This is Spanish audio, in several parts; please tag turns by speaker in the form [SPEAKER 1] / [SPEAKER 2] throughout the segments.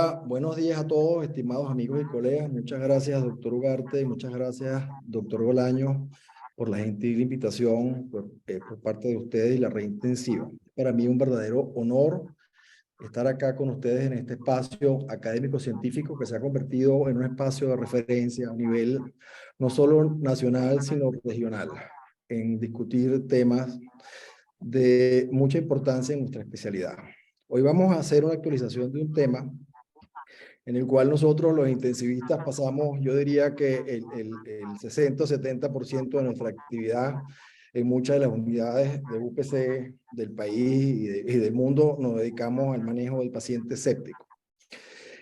[SPEAKER 1] Hola, buenos días a todos, estimados amigos y colegas. Muchas gracias, doctor Ugarte, y muchas gracias, doctor Bolaño, por la gentil invitación por parte de ustedes y la red intensiva. Para mí es un verdadero honor estar acá con ustedes en este espacio académico-científico que se ha convertido en un espacio de referencia a nivel no solo nacional, sino regional, en discutir temas de mucha importancia en nuestra especialidad. Hoy vamos a hacer una actualización de un tema en el cual nosotros los intensivistas pasamos, yo diría que el 60 o 70% de nuestra actividad en muchas de las unidades de UPC del país y del mundo nos dedicamos al manejo del paciente séptico.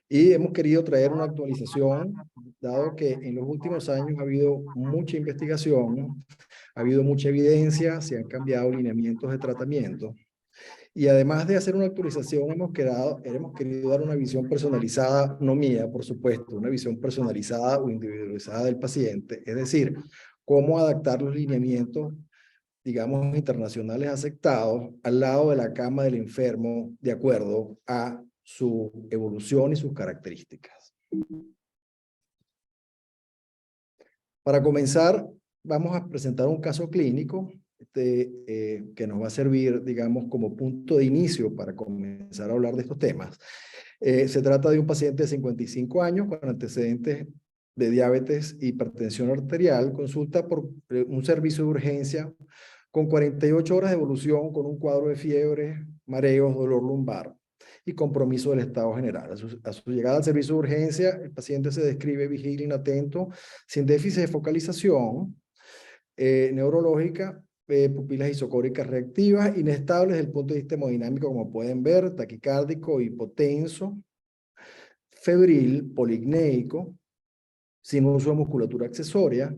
[SPEAKER 1] Y hemos querido traer una actualización, dado que en los últimos años ha habido mucha investigación, ha habido mucha evidencia, se han cambiado lineamientos de tratamiento. Y además de hacer una actualización, hemos querido dar una visión personalizada, no mía, por supuesto, una visión personalizada o individualizada del paciente, es decir, cómo adaptar los lineamientos, digamos, internacionales aceptados al lado de la cama del enfermo, de acuerdo a su evolución y sus características. Para comenzar, vamos a presentar un caso clínico que nos va a servir, digamos, como punto de inicio para comenzar a hablar de estos temas. Se trata de un paciente de 55 años con antecedentes de diabetes y hipertensión arterial, consulta por un servicio de urgencia con 48 horas de evolución, con un cuadro de fiebre, mareos, dolor lumbar y compromiso del estado general. A su llegada al servicio de urgencia, el paciente se describe vigil, inatento, sin déficit de focalización neurológica, pupilas isocóricas reactivas, inestables desde el punto de vista hemodinámico, como pueden ver, taquicárdico, hipotenso, febril, policneico, sin uso de musculatura accesoria.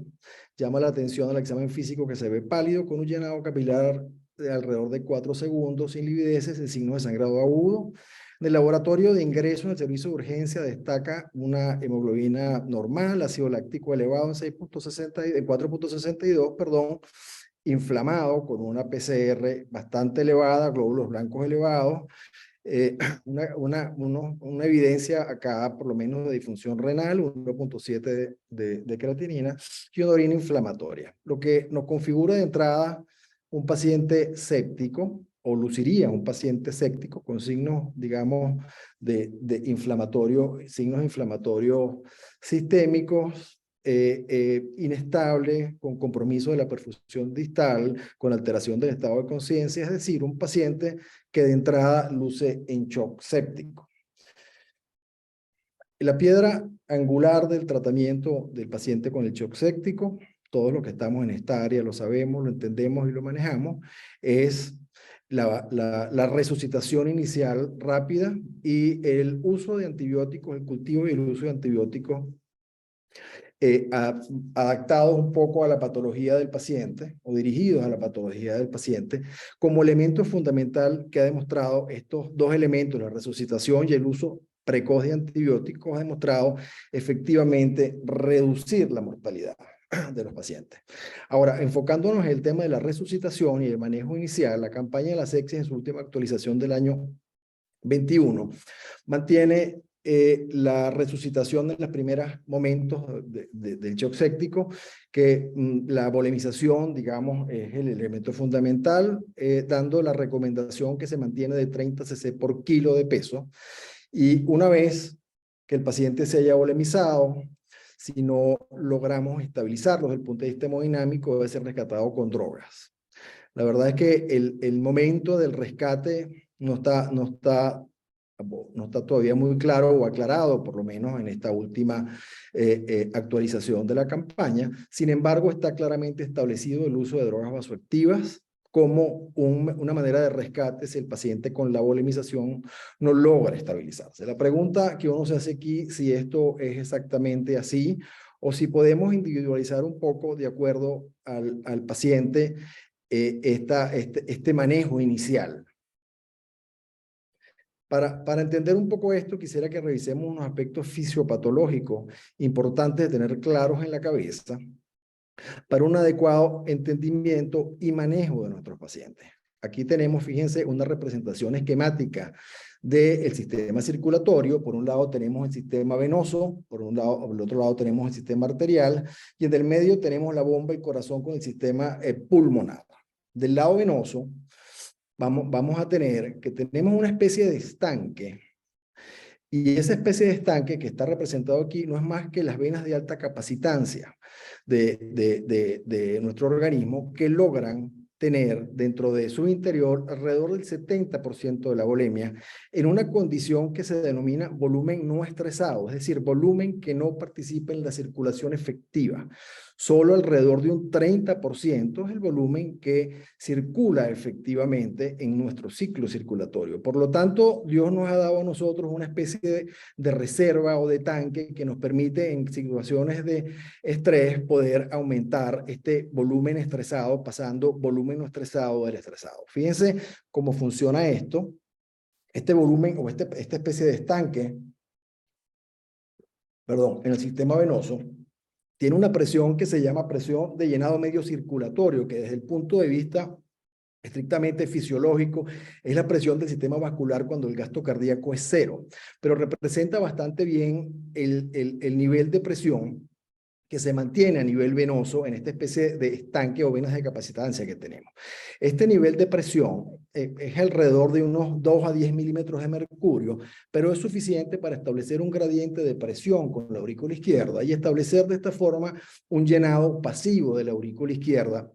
[SPEAKER 1] Llama la atención al examen físico que se ve pálido, con un llenado capilar de alrededor de 4 segundos, sin livideces, sin signos de sangrado agudo. En el laboratorio de ingreso en el servicio de urgencia destaca una hemoglobina normal, ácido láctico elevado en 4.62, perdón, inflamado con una PCR bastante elevada, glóbulos blancos elevados, una evidencia acá por lo menos de disfunción renal, 1.7 de creatinina y una orina inflamatoria, lo que nos configura de entrada un paciente séptico, o luciría un paciente séptico con signos, digamos, de signos inflamatorios sistémicos, inestable, con compromiso de la perfusión distal, con alteración del estado de conciencia, es decir, un paciente que de entrada luce en shock séptico. La piedra angular del tratamiento del paciente con el shock séptico, todos los que estamos en esta área lo sabemos, lo entendemos y lo manejamos, es la resucitación inicial rápida y el uso de antibióticos, el cultivo y el uso de antibióticos adaptados un poco a la patología del paciente o dirigidos a la patología del paciente, como elemento fundamental que ha demostrado estos dos elementos, la resucitación y el uso precoz de antibióticos, ha demostrado efectivamente reducir la mortalidad de los pacientes. Ahora, enfocándonos en el tema de la resucitación y el manejo inicial, la campaña de la sepsis en su última actualización del año 21 mantiene la resucitación en los primeros momentos del shock séptico, que la volemización, digamos, es el elemento fundamental, dando la recomendación que se mantiene de 30 cc por kilo de peso. Y una vez que el paciente se haya volemizado, si no logramos estabilizarlo desde el punto de vista hemodinámico, debe ser rescatado con drogas. La verdad es que el momento del rescate no está todavía muy claro o aclarado, por lo menos en esta última actualización de la campaña. Sin embargo, está claramente establecido el uso de drogas vasoactivas como una manera de rescate si el paciente con la volemización no logra estabilizarse. La pregunta que uno se hace aquí, si esto es exactamente así, o si podemos individualizar un poco de acuerdo al paciente este manejo inicial. Para entender un poco esto, quisiera que revisemos unos aspectos fisiopatológicos importantes de tener claros en la cabeza para un adecuado entendimiento y manejo de nuestros pacientes. Aquí tenemos, fíjense, una representación esquemática del sistema circulatorio. Por un lado tenemos el sistema venoso, por el otro lado tenemos el sistema arterial, y en el medio tenemos la bomba y corazón con el sistema pulmonar. Del lado venoso, vamos a tener que tenemos una especie de estanque, y esa especie de estanque que está representado aquí no es más que las venas de alta capacitancia de nuestro organismo, que logran tener dentro de su interior alrededor del 70% de la volemia en una condición que se denomina volumen no estresado, es decir, volumen que no participa en la circulación efectiva. Solo alrededor de un 30% es el volumen que circula efectivamente en nuestro ciclo circulatorio. Por lo tanto, Dios nos ha dado a nosotros una especie de reserva o de tanque que nos permite en situaciones de estrés poder aumentar este volumen estresado, pasando volumen no estresado del estresado. Fíjense cómo funciona esto. Este volumen o esta especie de estanque, perdón, en el sistema venoso, tiene una presión que se llama presión de llenado medio circulatorio, que desde el punto de vista estrictamente fisiológico es la presión del sistema vascular cuando el gasto cardíaco es cero, pero representa bastante bien el nivel de presión que se mantiene a nivel venoso en esta especie de estanque o venas de capacitancia que tenemos. Este nivel de presión es alrededor de unos 2 a 10 milímetros de mercurio, pero es suficiente para establecer un gradiente de presión con la aurícula izquierda y establecer de esta forma un llenado pasivo de la aurícula izquierda,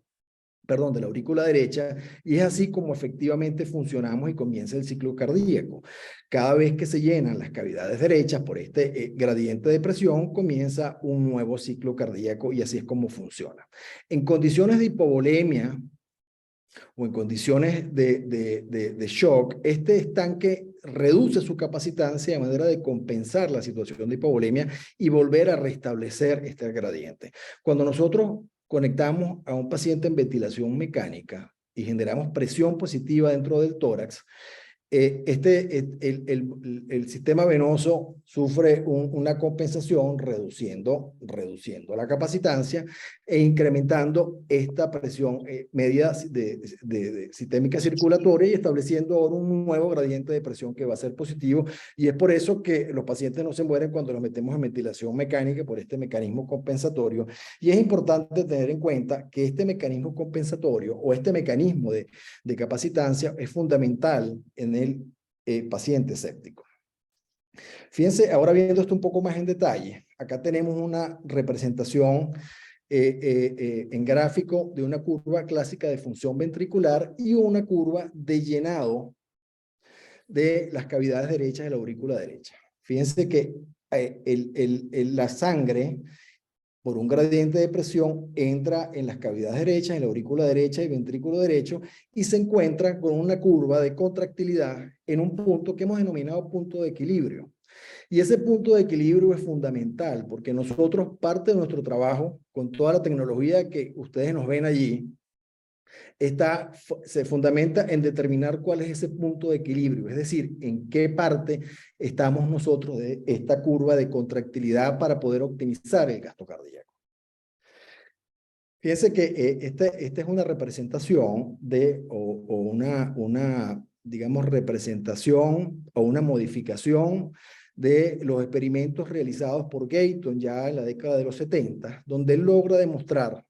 [SPEAKER 1] perdón, de la aurícula derecha, y es así como efectivamente funcionamos y comienza el ciclo cardíaco. Cada vez que se llenan las cavidades derechas por este gradiente de presión, comienza un nuevo ciclo cardíaco y así es como funciona. En condiciones de hipovolemia o en condiciones de shock, este estanque reduce su capacitancia de manera de compensar la situación de hipovolemia y volver a restablecer este gradiente. Cuando nosotros conectamos a un paciente en ventilación mecánica y generamos presión positiva dentro del tórax, el sistema venoso sufre una compensación reduciendo la capacitancia e incrementando esta presión media sistémica circulatoria y estableciendo ahora un nuevo gradiente de presión que va a ser positivo, y es por eso que los pacientes no se mueren cuando los metemos en ventilación mecánica por este mecanismo compensatorio. Y es importante tener en cuenta que este mecanismo compensatorio o este mecanismo de capacitancia es fundamental en el paciente séptico. Fíjense, ahora viendo esto un poco más en detalle, acá tenemos una representación en gráfico de una curva clásica de función ventricular y una curva de llenado de las cavidades derechas de la aurícula derecha. Fíjense que la sangre, por un gradiente de presión, entra en las cavidades derechas, en la aurícula derecha y ventrículo derecho, y se encuentra con una curva de contractilidad en un punto que hemos denominado punto de equilibrio. Y ese punto de equilibrio es fundamental porque nosotros, parte de nuestro trabajo, con toda la tecnología que ustedes nos ven allí, se fundamenta en determinar cuál es ese punto de equilibrio, es decir, en qué parte estamos nosotros de esta curva de contractilidad para poder optimizar el gasto cardíaco. Fíjense que esta es una representación digamos, representación o una modificación de los experimentos realizados por Gayton ya en la década de los 70, donde él logra demostrar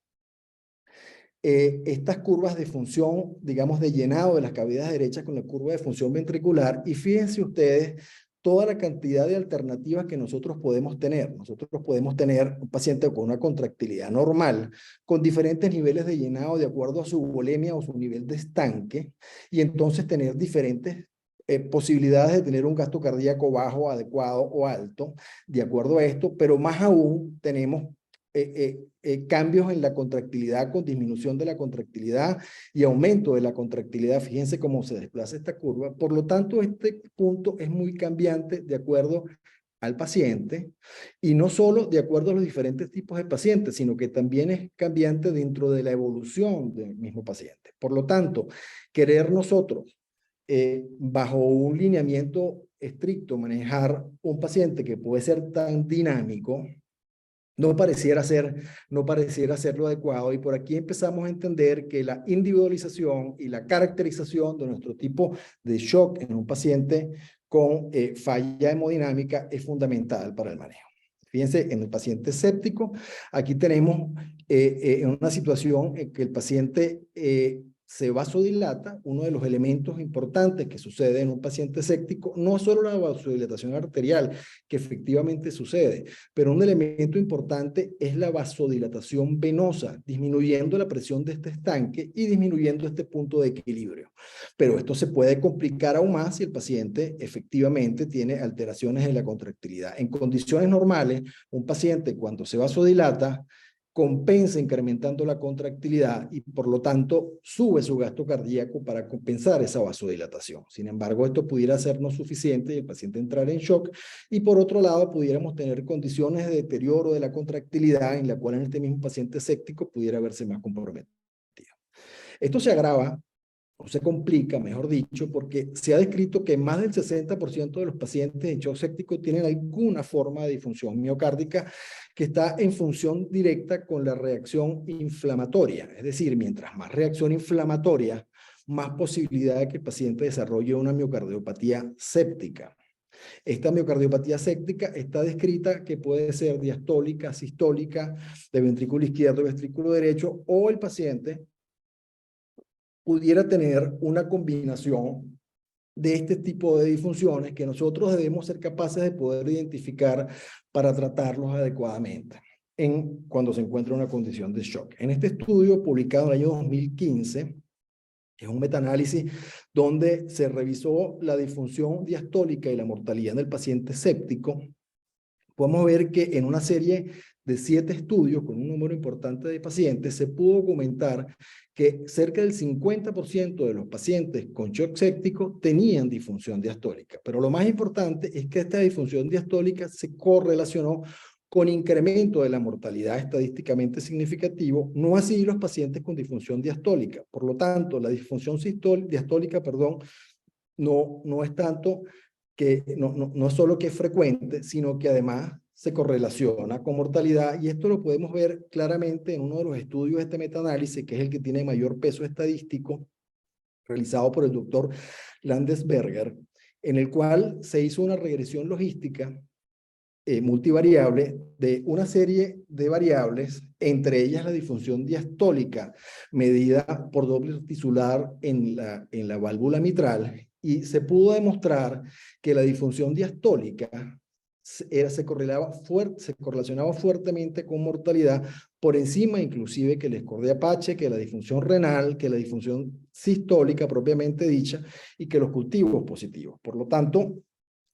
[SPEAKER 1] estas curvas de función, digamos, de llenado de las cavidades derechas con la curva de función ventricular, y fíjense ustedes toda la cantidad de alternativas que nosotros podemos tener. Nosotros podemos tener un paciente con una contractilidad normal, con diferentes niveles de llenado de acuerdo a su volemia o su nivel de estanque, y entonces tener diferentes posibilidades de tener un gasto cardíaco bajo, adecuado o alto, de acuerdo a esto, pero más aún tenemos cambios en la contractilidad con disminución de la contractilidad y aumento de la contractilidad. Fíjense cómo se desplaza esta curva. Por lo tanto, este punto es muy cambiante de acuerdo al paciente, y no solo de acuerdo a los diferentes tipos de pacientes, sino que también es cambiante dentro de la evolución del mismo paciente. Por lo tanto, querer nosotros bajo un lineamiento estricto manejar un paciente que puede ser tan dinámico no pareciera ser lo adecuado, y por aquí empezamos a entender que la individualización y la caracterización de nuestro tipo de shock en un paciente con falla hemodinámica es fundamental para el manejo. Fíjense, en el paciente séptico, aquí tenemos una situación en que el paciente se vasodilata. Uno de los elementos importantes que sucede en un paciente séptico, no solo la vasodilatación arterial, que efectivamente sucede, pero un elemento importante es la vasodilatación venosa, disminuyendo la presión de este estanque y disminuyendo este punto de equilibrio. Pero esto se puede complicar aún más si el paciente efectivamente tiene alteraciones en la contractilidad. En condiciones normales, un paciente cuando se vasodilata, compensa incrementando la contractilidad y por lo tanto sube su gasto cardíaco para compensar esa vasodilatación. Sin embargo, esto pudiera ser no suficiente y el paciente entrar en shock, y por otro lado pudiéramos tener condiciones de deterioro de la contractilidad en la cual en este mismo paciente séptico pudiera verse más comprometido. Esto se agrava o se complica, mejor dicho, porque se ha descrito que más del 60% de los pacientes en shock séptico tienen alguna forma de disfunción miocárdica que está en función directa con la reacción inflamatoria. Es decir, mientras más reacción inflamatoria, más posibilidad de que el paciente desarrolle una miocardiopatía séptica. Esta miocardiopatía séptica está descrita que puede ser diastólica, sistólica, de ventrículo izquierdo y ventrículo derecho, o el paciente pudiera tener una combinación de este tipo de disfunciones que nosotros debemos ser capaces de poder identificar para tratarlos adecuadamente cuando se encuentra una condición de shock. En este estudio publicado en el año 2015, es un metaanálisis donde se revisó la disfunción diastólica y la mortalidad del paciente séptico. Podemos ver que en una serie de 7 estudios con un número importante de pacientes se pudo documentar que cerca del 50% de los pacientes con shock séptico tenían disfunción diastólica. Pero lo más importante es que esta disfunción diastólica se correlacionó con incremento de la mortalidad estadísticamente significativo, no así los pacientes con disfunción diastólica. Por lo tanto, la disfunción diastólica, no es tanto que no solo que es frecuente, sino que además se correlaciona con mortalidad, y esto lo podemos ver claramente en uno de los estudios de este metaanálisis, que es el que tiene mayor peso estadístico, realizado por el doctor Landesberger, en el cual se hizo una regresión logística multivariable de una serie de variables, entre ellas la disfunción diastólica medida por doble tisular en la válvula mitral, y se pudo demostrar que la disfunción diastólica se correlacionaba fuertemente con mortalidad, por encima inclusive que el score de Apache, que la disfunción renal, que la disfunción sistólica propiamente dicha, y que los cultivos positivos. Por lo tanto,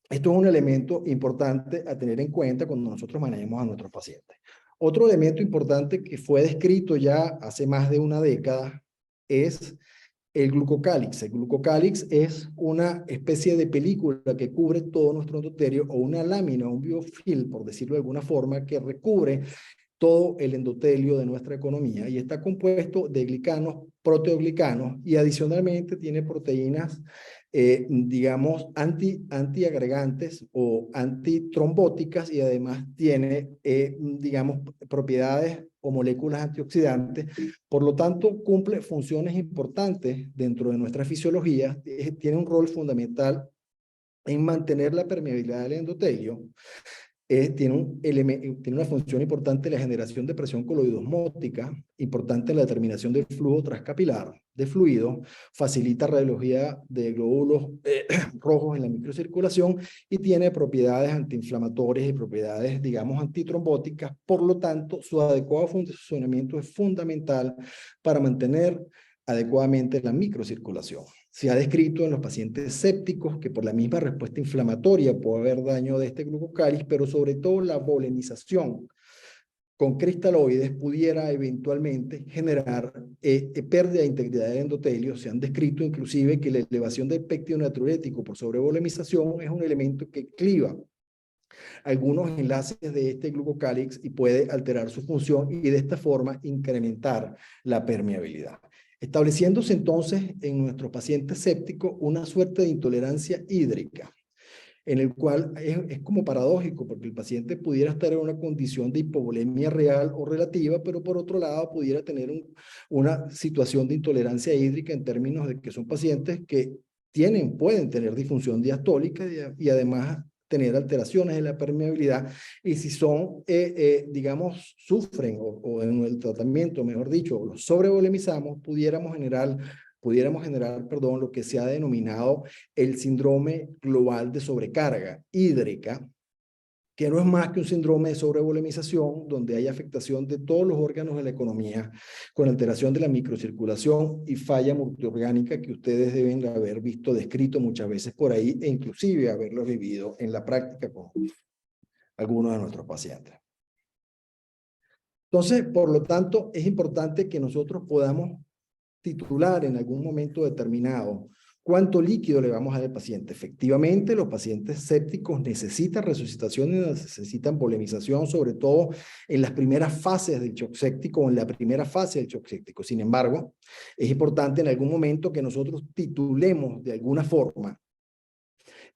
[SPEAKER 1] esto es un elemento importante a tener en cuenta cuando nosotros manejemos a nuestros pacientes. Otro elemento importante que fue descrito ya hace más de una década es el glucocálix. El glucocálix es una especie de película que cubre todo nuestro endotelio, o una lámina, un biofilm, por decirlo de alguna forma, que recubre todo el endotelio de nuestra economía, y está compuesto de glicanos, proteoglicanos, y adicionalmente tiene proteínas, digamos, antiagregantes o antitrombóticas, y además tiene, digamos, propiedades o moléculas antioxidantes. Por lo tanto, cumple funciones importantes dentro de nuestra fisiología, tiene un rol fundamental en mantener la permeabilidad del endotelio. Tiene una función importante en la generación de presión coloidosmótica, importante en la determinación del flujo transcapilar de fluido, facilita radiología de glóbulos rojos en la microcirculación, y tiene propiedades antiinflamatorias y propiedades, digamos, antitrombóticas. Por lo tanto, su adecuado funcionamiento es fundamental para mantener adecuadamente la microcirculación. Se ha descrito en los pacientes sépticos que por la misma respuesta inflamatoria puede haber daño de este glucocálix, pero sobre todo la volemización con cristaloides pudiera eventualmente generar pérdida de integridad del endotelio. Se han descrito inclusive que la elevación del péptido natriurético por sobrevolemización es un elemento que cliva algunos enlaces de este glucocálix y puede alterar su función, y de esta forma incrementar la permeabilidad, estableciéndose entonces en nuestros pacientes sépticos una suerte de intolerancia hídrica, en el cual es como paradójico, porque el paciente pudiera estar en una condición de hipovolemia real o relativa, pero por otro lado pudiera tener una situación de intolerancia hídrica, en términos de que son pacientes que pueden tener disfunción diastólica y además tener alteraciones en la permeabilidad, y si son, digamos, sufren o en el tratamiento, mejor dicho, los sobrevolemizamos, pudiéramos generar, perdón, lo que se ha denominado el síndrome global de sobrecarga hídrica, que no es más que un síndrome de sobrevolemización, donde hay afectación de todos los órganos de la economía, con alteración de la microcirculación y falla multiorgánica que ustedes deben haber visto descrito muchas veces por ahí, e inclusive haberlo vivido en la práctica con algunos de nuestros pacientes. Entonces, por lo tanto, es importante que nosotros podamos titular en algún momento determinado cuánto líquido le vamos a dar al paciente. Efectivamente, los pacientes sépticos necesitan resucitación y necesitan volemización, sobre todo en las primeras fases del shock séptico o en la primera fase del shock séptico. Sin embargo, es importante en algún momento que nosotros titulemos de alguna forma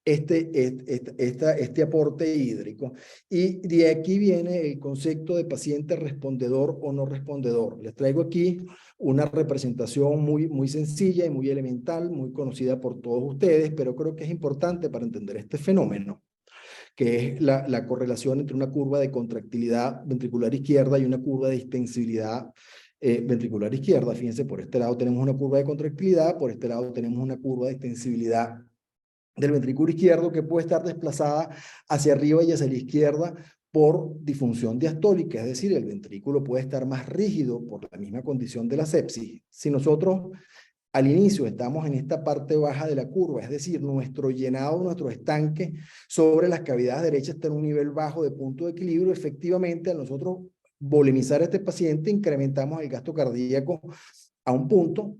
[SPEAKER 1] este aporte hídrico. Y de aquí viene el concepto de paciente respondedor o no respondedor. Les traigo aquí una representación muy sencilla y muy elemental, muy conocida por todos ustedes, pero creo que es importante para entender este fenómeno, que es la correlación entre una curva de contractilidad ventricular izquierda y una curva de distensibilidad ventricular izquierda. Fíjense, por este lado tenemos una curva de contractilidad, por este lado tenemos una curva de extensibilidad del ventrículo izquierdo, que puede estar desplazada hacia arriba y hacia la izquierda por disfunción diastólica, es decir, el ventrículo puede estar más rígido por la misma condición de la sepsis. Si nosotros al inicio estamos en esta parte baja de la curva, es decir, nuestro llenado, nuestro estanque sobre las cavidades derechas está en un nivel bajo de punto de equilibrio, efectivamente al nosotros volemizar a este paciente incrementamos el gasto cardíaco a un punto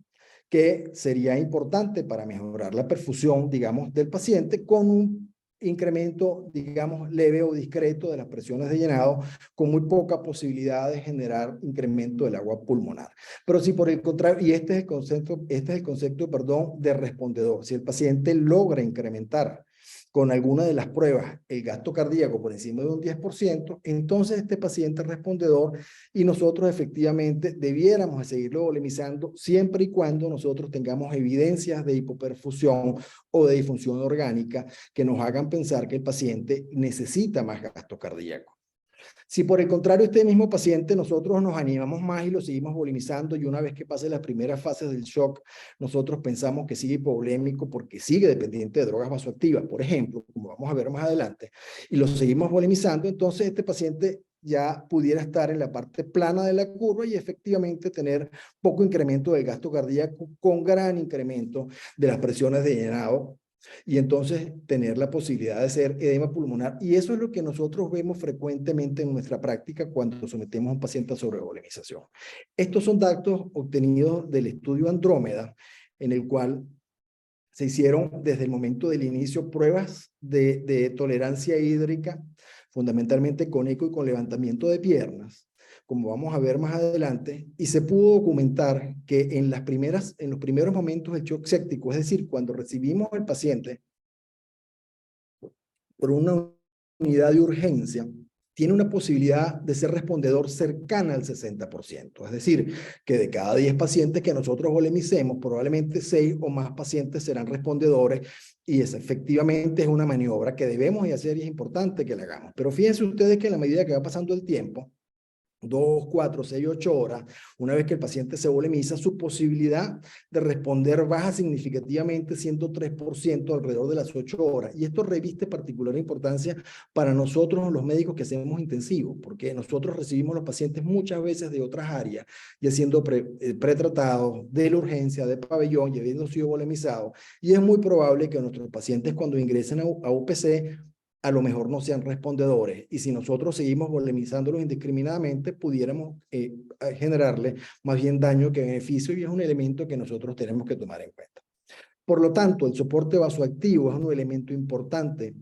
[SPEAKER 1] que sería importante para mejorar la perfusión, digamos, del paciente, con un incremento, digamos, leve o discreto de las presiones de llenado, con muy poca posibilidad de generar incremento del agua pulmonar. Pero si por el contrario, y este es el concepto, perdón, de respondedor, si el paciente logra incrementar con alguna de las pruebas el gasto cardíaco por encima de un 10%, entonces este paciente es respondedor y nosotros efectivamente debiéramos seguirlo volemizando siempre y cuando nosotros tengamos evidencias de hipoperfusión o de disfunción orgánica que nos hagan pensar que el paciente necesita más gasto cardíaco. Si por el contrario este mismo paciente nosotros nos animamos más y lo seguimos volemizando, y una vez que pase las primeras fases del shock, nosotros pensamos que sigue hipovolémico porque sigue dependiente de drogas vasoactivas, por ejemplo, como vamos a ver más adelante, y lo seguimos volemizando, entonces este paciente ya pudiera estar en la parte plana de la curva y efectivamente tener poco incremento del gasto cardíaco con gran incremento de las presiones de llenado, y entonces tener la posibilidad de ser edema pulmonar. Y eso es lo que nosotros vemos frecuentemente en nuestra práctica cuando sometemos a un paciente a sobrevolemización. Estos son datos obtenidos del estudio Andrómeda, en el cual se hicieron desde el momento del inicio pruebas de tolerancia hídrica, fundamentalmente con eco y con levantamiento de piernas, como vamos a ver más adelante, y se pudo documentar que en los primeros momentos del shock séptico, es decir, cuando recibimos al paciente por una unidad de urgencia, tiene una posibilidad de ser respondedor cercana al 60%. Es decir, que de cada 10 pacientes que nosotros volemicemos, probablemente 6 o más pacientes serán respondedores, y efectivamente es una maniobra que debemos hacer y es importante que la hagamos. Pero fíjense ustedes que a la medida que va pasando el tiempo, 2, 4, 6, 8 horas, una vez que el paciente se volemiza, su posibilidad de responder baja significativamente, 103% alrededor de las 8 horas. Y esto reviste particular importancia para nosotros los médicos que hacemos intensivos, porque nosotros recibimos los pacientes muchas veces de otras áreas, ya siendo pretratados de la urgencia, de pabellón, y habiendo sido volemizados. Y es muy probable que nuestros pacientes cuando ingresen a UPC a lo mejor no sean respondedores, y si nosotros seguimos volemizándolos indiscriminadamente, pudiéramos generarle más bien daño que beneficio, y es un elemento que nosotros tenemos que tomar en cuenta. Por lo tanto, el soporte vasoactivo es un elemento importante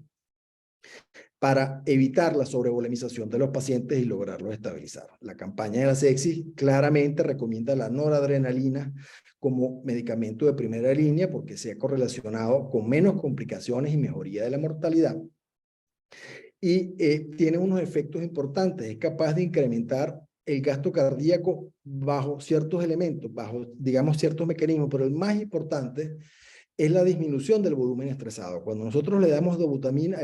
[SPEAKER 1] para evitar la sobrevolemización de los pacientes y lograrlos estabilizar. La campaña de la sepsis claramente recomienda la noradrenalina como medicamento de primera línea porque se ha correlacionado con menos complicaciones y mejoría de la mortalidad. Y tiene unos efectos importantes, es capaz de incrementar el gasto cardíaco bajo ciertos elementos, bajo, digamos, ciertos mecanismos, pero el más importante es la disminución del volumen estresado. Cuando nosotros le damos dobutamina,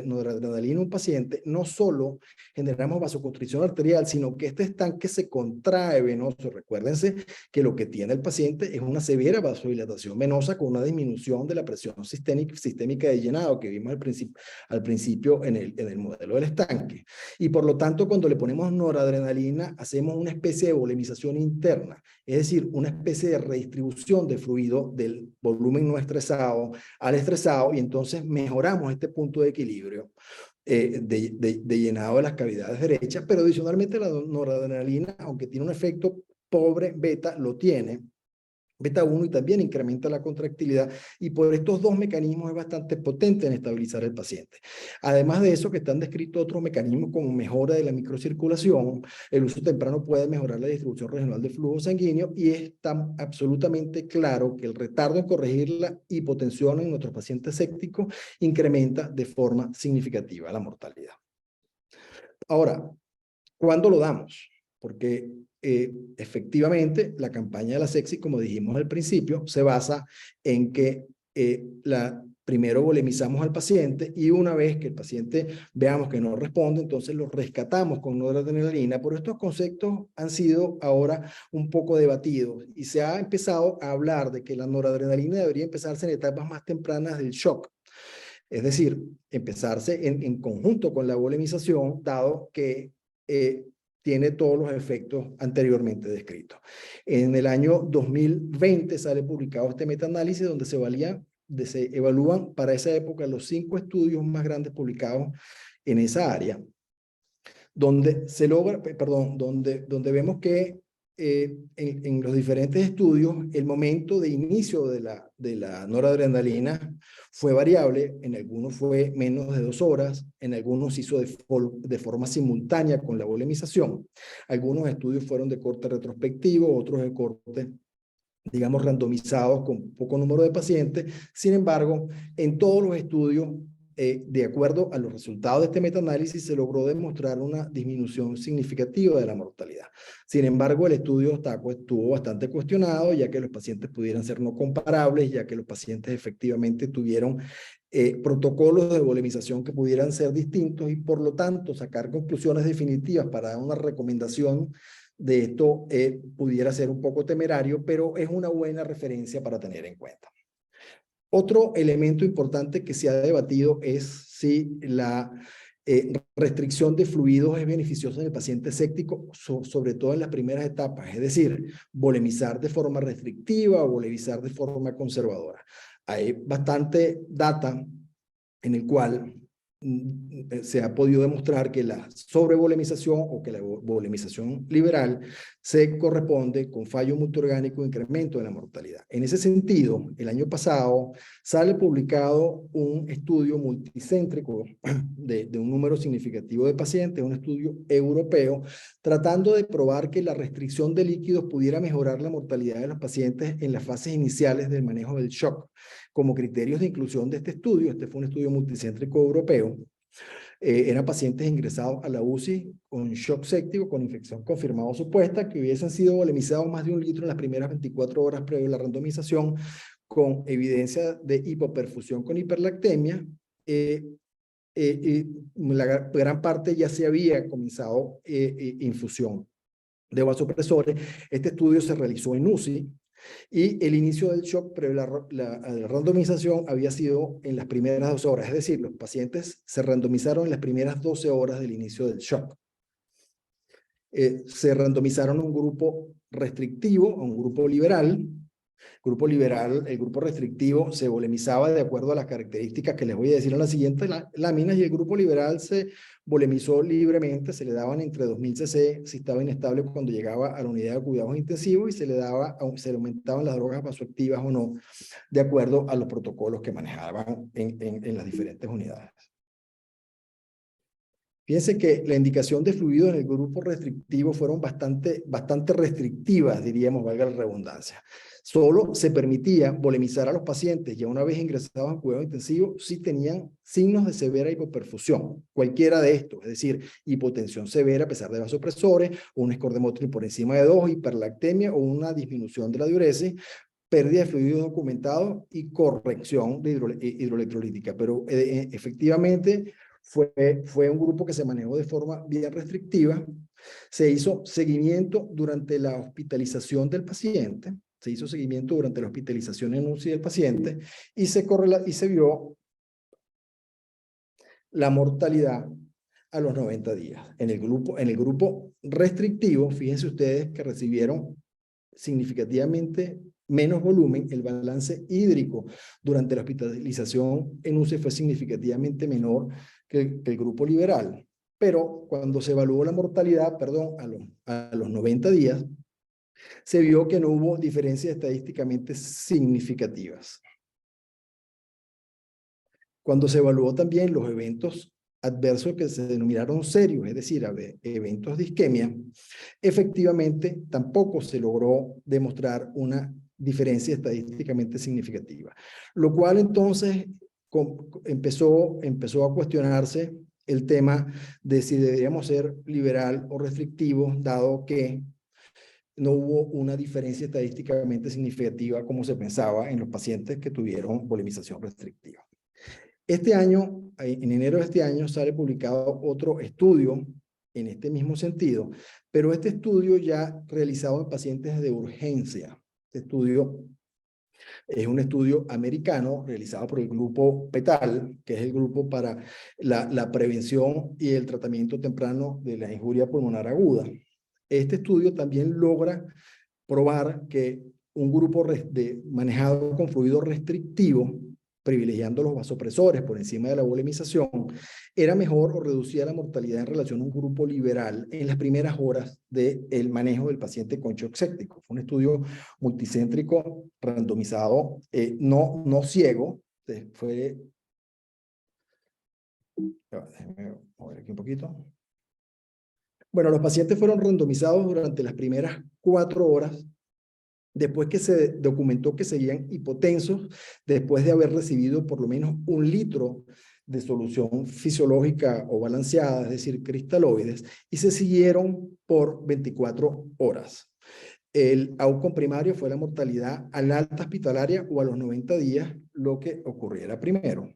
[SPEAKER 1] noradrenalina a un paciente, no solo generamos vasoconstricción arterial, sino que este estanque se contrae venoso. Recuérdense que lo que tiene el paciente es una severa vasodilatación venosa con una disminución de la presión sistémica de llenado que vimos al principio en el modelo del estanque. Y por lo tanto, cuando le ponemos noradrenalina, hacemos una especie de volemización interna, es decir, una especie de redistribución de fluido del volumen no estresado al estresado, y entonces mejoramos este punto de equilibrio de llenado de las cavidades derechas. Pero adicionalmente la noradrenalina, aunque tiene un efecto pobre beta, lo tiene beta 1 y también incrementa la contractilidad, y por estos dos mecanismos es bastante potente en estabilizar el paciente. Además de eso, que están descritos otros mecanismos como mejora de la microcirculación, el uso temprano puede mejorar la distribución regional del flujo sanguíneo, y está absolutamente claro que el retardo en corregir la hipotensión en nuestros pacientes sépticos incrementa de forma significativa la mortalidad. Ahora, ¿cuándo lo damos? Porque efectivamente la campaña de la sepsis, como dijimos al principio, se basa en que primero volemizamos al paciente, y una vez que el paciente veamos que no responde, entonces lo rescatamos con noradrenalina. Pero estos conceptos han sido ahora un poco debatidos, y se ha empezado a hablar de que la noradrenalina debería empezarse en etapas más tempranas del shock. Es decir, empezarse en conjunto con la volemización, dado que tiene todos los efectos anteriormente descritos. En el año 2020 sale publicado este metaanálisis donde se evalúan para esa época los 5 estudios más grandes publicados en esa área, donde se logra, donde vemos que en los diferentes estudios el momento de inicio de la noradrenalina fue variable. En algunos fue menos de 2 horas, en algunos se hizo de forma simultánea con la volemización. Algunos estudios fueron de corte retrospectivo, otros de corte, digamos, randomizados con poco número de pacientes. Sin embargo, en todos los estudios, de acuerdo a los resultados de este metaanálisis, se logró demostrar una disminución significativa de la mortalidad. Sin embargo, el estudio estuvo bastante cuestionado, ya que los pacientes pudieran ser no comparables, ya que los pacientes efectivamente tuvieron protocolos de volemización que pudieran ser distintos, y por lo tanto sacar conclusiones definitivas para dar una recomendación de esto pudiera ser un poco temerario, pero es una buena referencia para tener en cuenta. Otro elemento importante que se ha debatido es si la restricción de fluidos es beneficiosa en el paciente séptico, sobre todo en las primeras etapas, es decir, volemizar de forma restrictiva o volemizar de forma conservadora. Hay bastante data en el cual se ha podido demostrar que la sobrevolemización o que la volemización liberal se corresponde con fallo multiorgánico e incremento de la mortalidad. En ese sentido, el año pasado sale publicado un estudio multicéntrico de un número significativo de pacientes, un estudio europeo, tratando de probar que la restricción de líquidos pudiera mejorar la mortalidad de los pacientes en las fases iniciales del manejo del shock. Como criterios de inclusión de este estudio, este fue un estudio multicéntrico europeo, eran pacientes ingresados a la UCI con shock séptico, con infección confirmada o supuesta, que hubiesen sido volemizados más de 1 litro en las primeras 24 horas previo a la randomización, con evidencia de hipoperfusión con hiperlactemia. La gran parte ya se había comenzado infusión de vasopresores. Este estudio se realizó en UCI, y el inicio del shock previo a la randomización había sido en las primeras 12 horas, es decir, los pacientes se randomizaron en las primeras 12 horas del inicio del shock. Se randomizaron a un grupo restrictivo, a un grupo liberal. El grupo restrictivo se volemizaba de acuerdo a las características que les voy a decir en las siguientes láminas, y el grupo liberal se volemizó libremente. Se le daban entre 2000 cc si estaba inestable cuando llegaba a la unidad de cuidados intensivos, y se le aumentaban las drogas vasoactivas o no, de acuerdo a los protocolos que manejaban en las diferentes unidades. Fíjense que la indicación de fluidos en el grupo restrictivo fueron bastante restrictivas, diríamos, valga la redundancia. Solo se permitía volemizar a los pacientes ya una vez ingresados en cuidado intensivo si tenían signos de severa hipoperfusión, cualquiera de estos, es decir, hipotensión severa a pesar de vasopresores, un score de Mottrin por encima de 2, hiperlactemia o una disminución de la diuresis, pérdida de fluidos documentados y corrección de hidroelectrolítica. Pero efectivamente fue un grupo que se manejó de forma bien restrictiva. Se hizo seguimiento durante la hospitalización del paciente, se hizo seguimiento durante la hospitalización en UCI del paciente y se vio la mortalidad a los 90 días. En el grupo restrictivo, fíjense ustedes que recibieron significativamente menos volumen, el balance hídrico durante la hospitalización en UCI fue significativamente menor que el grupo liberal. Pero cuando se evaluó la mortalidad, perdón, a los 90 días, se vio que no hubo diferencias estadísticamente significativas. Cuando se evaluó también los eventos adversos que se denominaron serios, es decir, eventos de isquemia, efectivamente tampoco se logró demostrar una diferencia estadísticamente significativa. Lo cual entonces empezó a cuestionarse el tema de si deberíamos ser liberal o restrictivo, dado que no hubo una diferencia estadísticamente significativa como se pensaba en los pacientes que tuvieron volemización restrictiva. Este año, en enero de este año, sale publicado otro estudio en este mismo sentido, pero este estudio ya realizado en pacientes de urgencia. Este estudio es un estudio americano realizado por el grupo PETAL, que es el grupo para la prevención y el tratamiento temprano de la injuria pulmonar aguda. Este estudio también logra probar que un grupo manejado con fluido restrictivo, privilegiando los vasopresores por encima de la volemización, era mejor o reducía la mortalidad en relación a un grupo liberal en las primeras horas del manejo del paciente con shock séptico. Fue un estudio multicéntrico, randomizado, no ciego, fue... Déjame mover aquí un poquito. Bueno, los pacientes fueron randomizados durante las primeras 4 horas, después que se documentó que seguían hipotensos, después de haber recibido por lo menos 1 litro de solución fisiológica o balanceada, es decir, cristaloides, y se siguieron por 24 horas. El outcome primario fue la mortalidad al alta hospitalaria o a los 90 días, lo que ocurriera primero.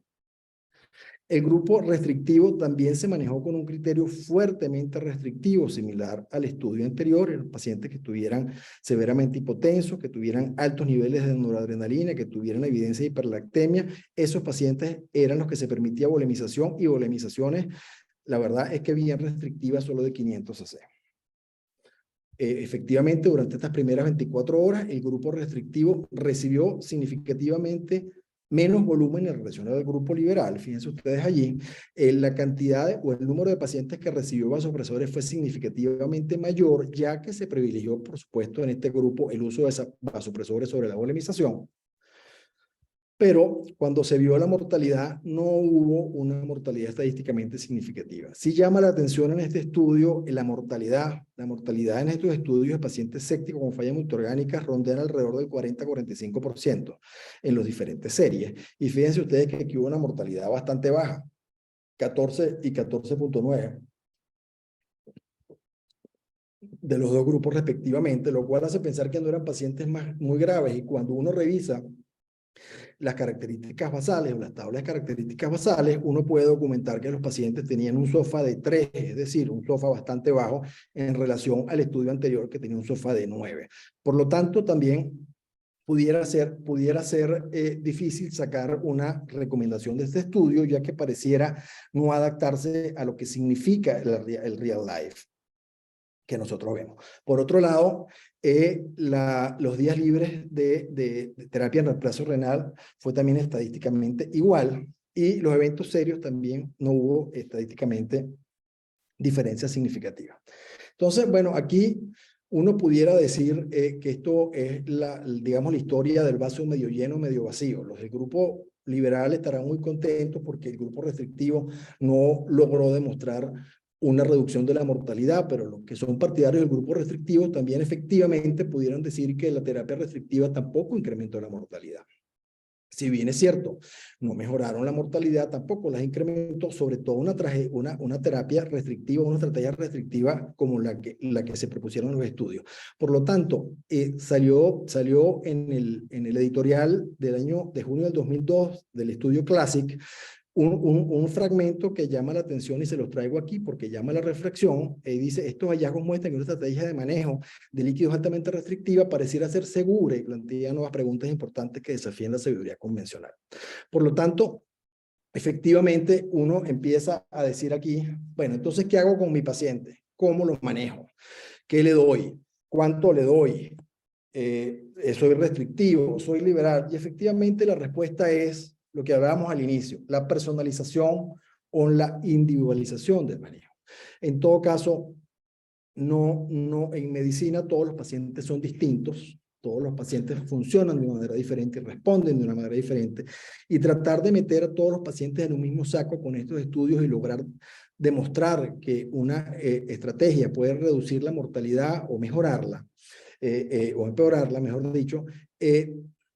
[SPEAKER 1] El grupo restrictivo también se manejó con un criterio fuertemente restrictivo, similar al estudio anterior, en pacientes que estuvieran severamente hipotensos, que tuvieran altos niveles de noradrenalina, que tuvieran evidencia de hiperlactemia. Esos pacientes eran los que se permitía volemización y volemizaciones, la verdad es que bien restrictivas, solo de 500 cc. Efectivamente, durante estas primeras 24 horas, el grupo restrictivo recibió significativamente menos volumen en relación al grupo liberal. Fíjense ustedes allí, la cantidad o el número de pacientes que recibió vasopresores fue significativamente mayor, ya que se privilegió, por supuesto, en este grupo el uso de vasopresores sobre la volemización. Pero cuando se vio la mortalidad, no hubo una mortalidad estadísticamente significativa. Sí llama la atención en este estudio la mortalidad. La mortalidad en estos estudios de pacientes sépticos con fallas multiorgánicas rondean alrededor del 40-45% en las diferentes series. Y fíjense ustedes que aquí hubo una mortalidad bastante baja, 14 y 14.9 de los dos grupos respectivamente, lo cual hace pensar que no eran pacientes muy graves. Y cuando uno revisa las características basales o las tablas de características basales, uno puede documentar que los pacientes tenían un SOFA de 3, es decir, un SOFA bastante bajo en relación al estudio anterior que tenía un SOFA de 9. Por lo tanto, también pudiera ser difícil sacar una recomendación de este estudio, ya que pareciera no adaptarse a lo que significa el real life que nosotros vemos. Por otro lado, los días libres de terapia en reemplazo renal fue también estadísticamente igual, y los eventos serios también no hubo estadísticamente diferencias significativas. Entonces, bueno, aquí uno pudiera decir que esto es digamos, la historia del vaso medio lleno, medio vacío. Los del grupo liberal estarán muy contentos porque el grupo restrictivo no logró demostrar una reducción de la mortalidad, pero los que son partidarios del grupo restrictivo también efectivamente pudieran decir que la terapia restrictiva tampoco incrementó la mortalidad. Si bien es cierto, no mejoraron la mortalidad, tampoco las incrementó, sobre todo una terapia restrictiva, una estrategia restrictiva como la que se propusieron en los estudios. Por lo tanto, salió en el editorial de junio del 2002 del estudio Classic, un fragmento que llama la atención y se los traigo aquí porque llama la reflexión. Dice, estos hallazgos muestran que una estrategia de manejo de líquidos altamente restrictiva pareciera ser segura y plantea nuevas preguntas importantes que desafían la sabiduría convencional. Por lo tanto, efectivamente, uno empieza a decir aquí, bueno, entonces, ¿qué hago con mi paciente? ¿Cómo los manejo? ¿Qué le doy? ¿Cuánto le doy? ¿Soy restrictivo? ¿Soy liberal? Y efectivamente la respuesta es lo que hablábamos al inicio, la personalización o la individualización del manejo. En todo caso, en medicina todos los pacientes son distintos, todos los pacientes funcionan de una manera diferente y responden de una manera diferente, y tratar de meter a todos los pacientes en un mismo saco con estos estudios y lograr demostrar que una estrategia puede reducir la mortalidad o mejorarla, o empeorarla, mejor dicho,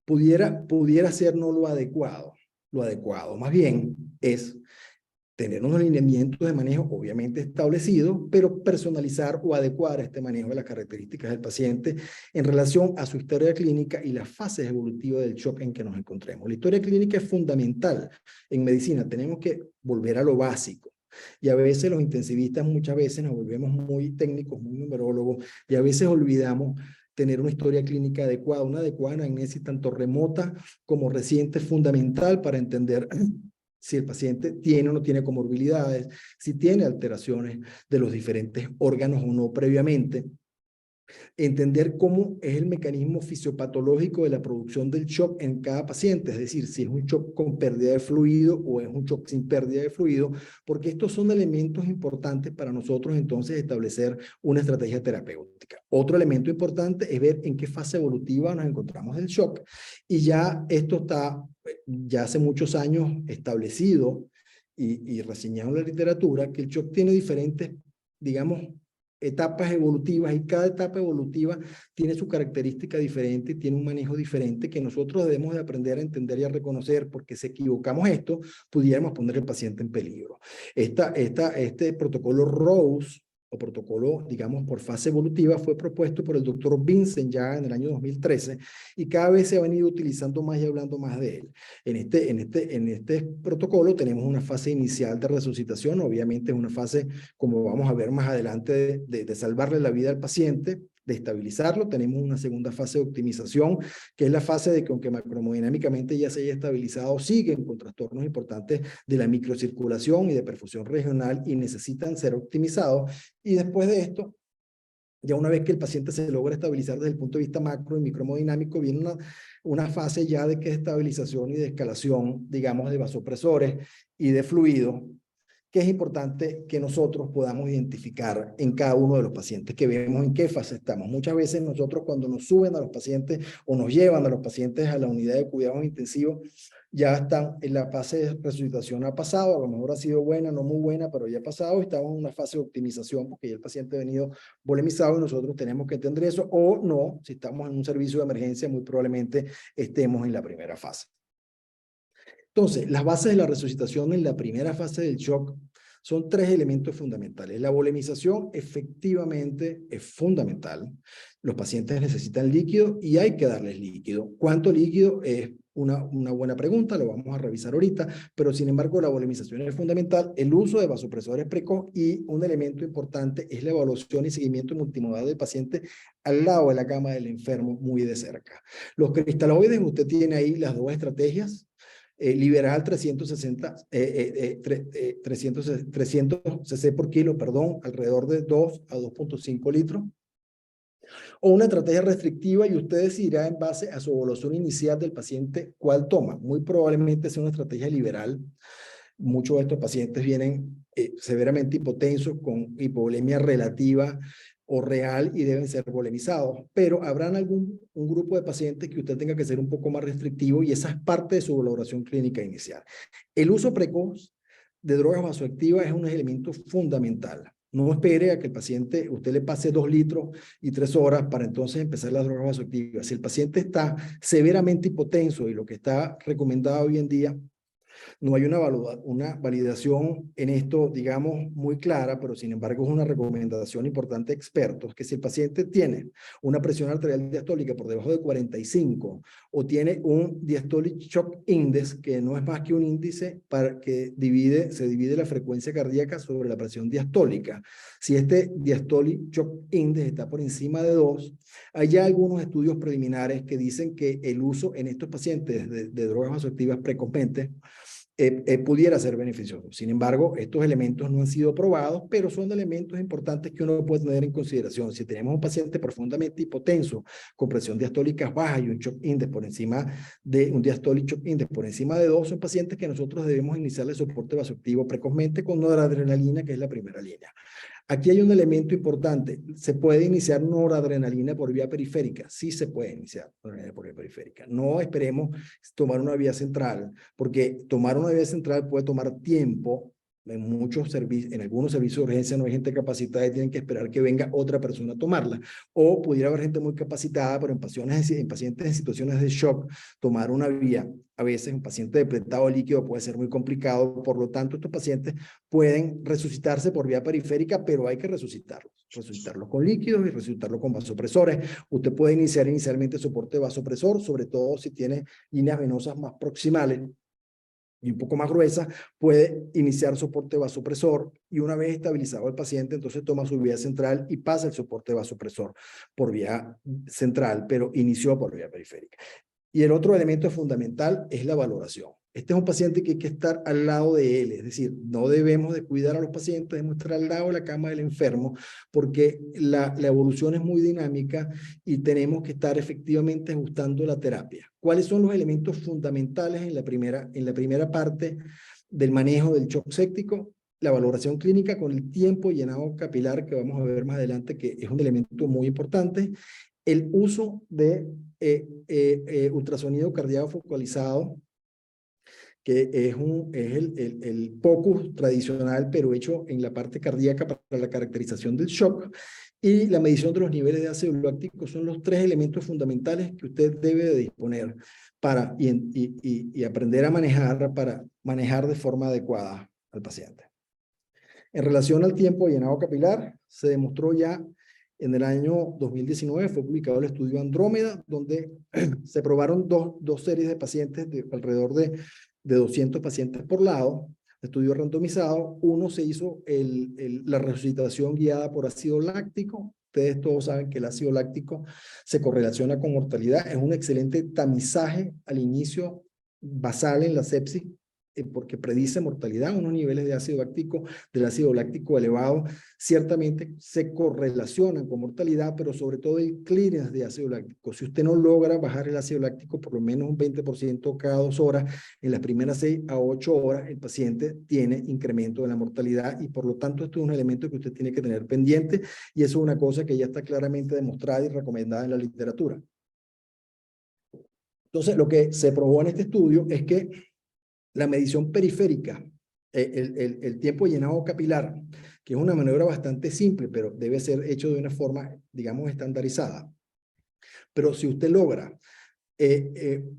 [SPEAKER 1] pudiera ser no lo adecuado. Lo adecuado más bien es tener unos lineamientos de manejo obviamente establecidos, pero personalizar o adecuar este manejo de las características del paciente en relación a su historia clínica y las fases evolutivas del shock en que nos encontremos. La historia clínica es fundamental en medicina, tenemos que volver a lo básico. Y a veces los intensivistas muchas veces nos volvemos muy técnicos, muy numerólogos, y a veces olvidamos tener una historia clínica adecuada. Una adecuada anamnesis tanto remota como reciente es fundamental para entender si el paciente tiene o no tiene comorbilidades, si tiene alteraciones de los diferentes órganos o no previamente. Entender cómo es el mecanismo fisiopatológico de la producción del shock en cada paciente, es decir, si es un shock con pérdida de fluido o es un shock sin pérdida de fluido, porque estos son elementos importantes para nosotros entonces establecer una estrategia terapéutica. Otro elemento importante es ver en qué fase evolutiva nos encontramos del shock, y ya esto está ya hace muchos años establecido y reseñado en la literatura, que el shock tiene diferentes, digamos, etapas evolutivas, y cada etapa evolutiva tiene su característica diferente y tiene un manejo diferente que nosotros debemos de aprender a entender y a reconocer, porque si equivocamos esto, pudiéramos poner al paciente en peligro. Este protocolo Rose, o protocolo, digamos, por fase evolutiva, fue propuesto por el doctor Vincent ya en el año 2013, y cada vez se ha venido utilizando más y hablando más de él. En este protocolo tenemos una fase inicial de resucitación, obviamente es una fase, como vamos a ver más adelante, de salvarle la vida al paciente, de estabilizarlo. Tenemos una segunda fase de optimización, que es la fase de que aunque macromodinámicamente ya se haya estabilizado, siguen con trastornos importantes de la microcirculación y de perfusión regional y necesitan ser optimizados. Y después de esto, ya una vez que el paciente se logra estabilizar desde el punto de vista macro y micromodinámico, viene una fase ya de que estabilización y de escalación, digamos, de vasopresores y de fluido, que es importante que nosotros podamos identificar en cada uno de los pacientes, que vemos en qué fase estamos. Muchas veces nosotros, cuando nos suben a los pacientes o nos llevan a los pacientes a la unidad de cuidados intensivos, ya están en la fase de resucitación, ha pasado, a lo mejor ha sido buena, no muy buena, pero ya ha pasado, estamos en una fase de optimización porque ya el paciente ha venido volemizado y nosotros tenemos que entender eso, o no, si estamos en un servicio de emergencia, muy probablemente estemos en la primera fase. Entonces, las bases de la resucitación en la primera fase del shock son tres elementos fundamentales. La volemización efectivamente es fundamental. Los pacientes necesitan líquido y hay que darles líquido. ¿Cuánto líquido? Es una buena pregunta, lo vamos a revisar ahorita, pero sin embargo la volemización es fundamental. El uso de vasopresores precoz, y un elemento importante es la evaluación y seguimiento multimodal del paciente al lado de la cama del enfermo, muy de cerca. Los cristaloides, usted tiene ahí las dos estrategias. Liberal 360, 300 cc por kilo, perdón, alrededor de 2 a 2.5 litros. O una estrategia restrictiva, y usted decidirá en base a su evaluación inicial del paciente cuál toma. Muy probablemente sea una estrategia liberal. Muchos de estos pacientes vienen severamente hipotensos con hipovolemia relativa o real y deben ser volemizados, pero habrán un grupo de pacientes que usted tenga que ser un poco más restrictivo, y esa es parte de su valoración clínica inicial. El uso precoz de drogas vasoactivas es un elemento fundamental. No espere a que el paciente, usted le pase 2 litros y 3 horas para entonces empezar las drogas vasoactivas. Si el paciente está severamente hipotenso y lo que está recomendado hoy en día, no hay una validación en esto, digamos, muy clara, pero sin embargo es una recomendación importante de expertos, que si el paciente tiene una presión arterial diastólica por debajo de 45 o tiene un diastolic shock index, que no es más que un índice para que se divide la frecuencia cardíaca sobre la presión diastólica. Si este diastolic shock index está por encima de 2, hay ya algunos estudios preliminares que dicen que el uso en estos pacientes de drogas vasoactivas precozmente pudiera ser beneficioso. Sin embargo, estos elementos no han sido probados, pero son elementos importantes que uno puede tener en consideración. Si tenemos un paciente profundamente hipotenso, con presión diastólica baja y un shock index por encima de un diastolic shock index por encima de 2, son pacientes que nosotros debemos iniciarle soporte vasoactivo precozmente con noradrenalina, que es la primera línea. Aquí hay un elemento importante. ¿Se puede iniciar noradrenalina por vía periférica? Sí se puede iniciar noradrenalina por vía periférica. No esperemos tomar una vía central, porque tomar una vía central puede tomar tiempo. En algunos servicios de urgencia no hay gente capacitada y tienen que esperar que venga otra persona a tomarla. O pudiera haber gente muy capacitada, pero en pacientes en situaciones de shock, tomar una vía, a veces un paciente depletado líquido puede ser muy complicado. Por lo tanto, estos pacientes pueden resucitarse por vía periférica, pero hay que resucitarlos con líquidos y resucitarlos con vasopresores. Usted puede iniciar inicialmente soporte vasopresor, sobre todo si tiene líneas venosas más proximales y un poco más gruesa, puede iniciar soporte vasopresor y una vez estabilizado el paciente, entonces toma su vía central y pasa el soporte vasopresor por vía central, pero inició por vía periférica. Y el otro elemento fundamental es la valoración. Este es un paciente que hay que estar al lado de él, es decir, no debemos de cuidar a los pacientes, debemos estar al lado de la cama del enfermo, porque la evolución es muy dinámica y tenemos que estar efectivamente ajustando la terapia. ¿Cuáles son los elementos fundamentales en la primera parte del manejo del shock séptico? La valoración clínica con el tiempo llenado capilar, que vamos a ver más adelante, que es un elemento muy importante. El uso de ultrasonido cardíaco focalizado, que es el POCUS tradicional, pero hecho en la parte cardíaca para la caracterización del shock, y la medición de los niveles de ácido láctico son los 3 elementos fundamentales que usted debe de disponer para y aprender a manejar para manejar de forma adecuada al paciente. En relación al tiempo de llenado capilar, se demostró ya en el año 2019, fue publicado el estudio Andrómeda, donde se probaron dos series de pacientes de alrededor de 200 pacientes por lado, estudio randomizado. Uno se hizo la resucitación guiada por ácido láctico. Ustedes todos saben que el ácido láctico se correlaciona con mortalidad. Es un excelente tamizaje al inicio basal en la sepsis, porque predice mortalidad. Unos niveles del ácido láctico elevado ciertamente se correlacionan con mortalidad, pero sobre todo el clearance de ácido láctico. Si usted no logra bajar el ácido láctico por lo menos un 20% cada 2 horas, en las primeras 6 a 8 horas, el paciente tiene incremento de la mortalidad y por lo tanto esto es un elemento que usted tiene que tener pendiente y eso es una cosa que ya está claramente demostrada y recomendada en la literatura. Entonces, lo que se probó en este estudio es que la medición periférica, el tiempo llenado capilar, que es una maniobra bastante simple, pero debe ser hecho de una forma, digamos, estandarizada. Pero si usted logra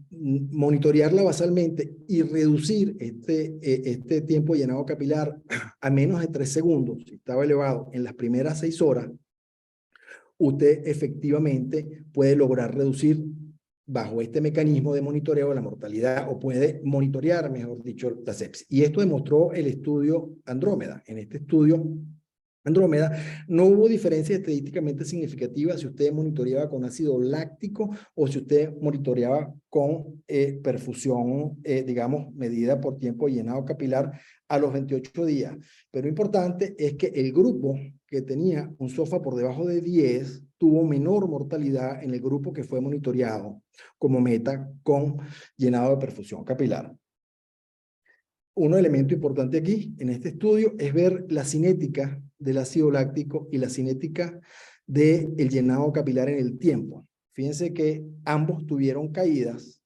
[SPEAKER 1] monitorearla basalmente y reducir este tiempo llenado capilar a menos de 3 segundos, si estaba elevado en las primeras 6 horas, usted efectivamente puede lograr reducir bajo este mecanismo de monitoreo la mortalidad o puede monitorear, mejor dicho, la sepsis. Y esto demostró el estudio Andrómeda. En este estudio Andrómeda no hubo diferencia estadísticamente significativa si usted monitoreaba con ácido láctico o si usted monitoreaba con perfusión, digamos, medida por tiempo llenado capilar a los 28 días. Pero lo importante es que el grupo que tenía un SOFA por debajo de 10 tuvo menor mortalidad en el grupo que fue monitoreado como meta con llenado de perfusión capilar. Un elemento importante aquí en este estudio es ver la cinética del ácido láctico y la cinética del llenado capilar en el tiempo. Fíjense que ambos tuvieron caídas.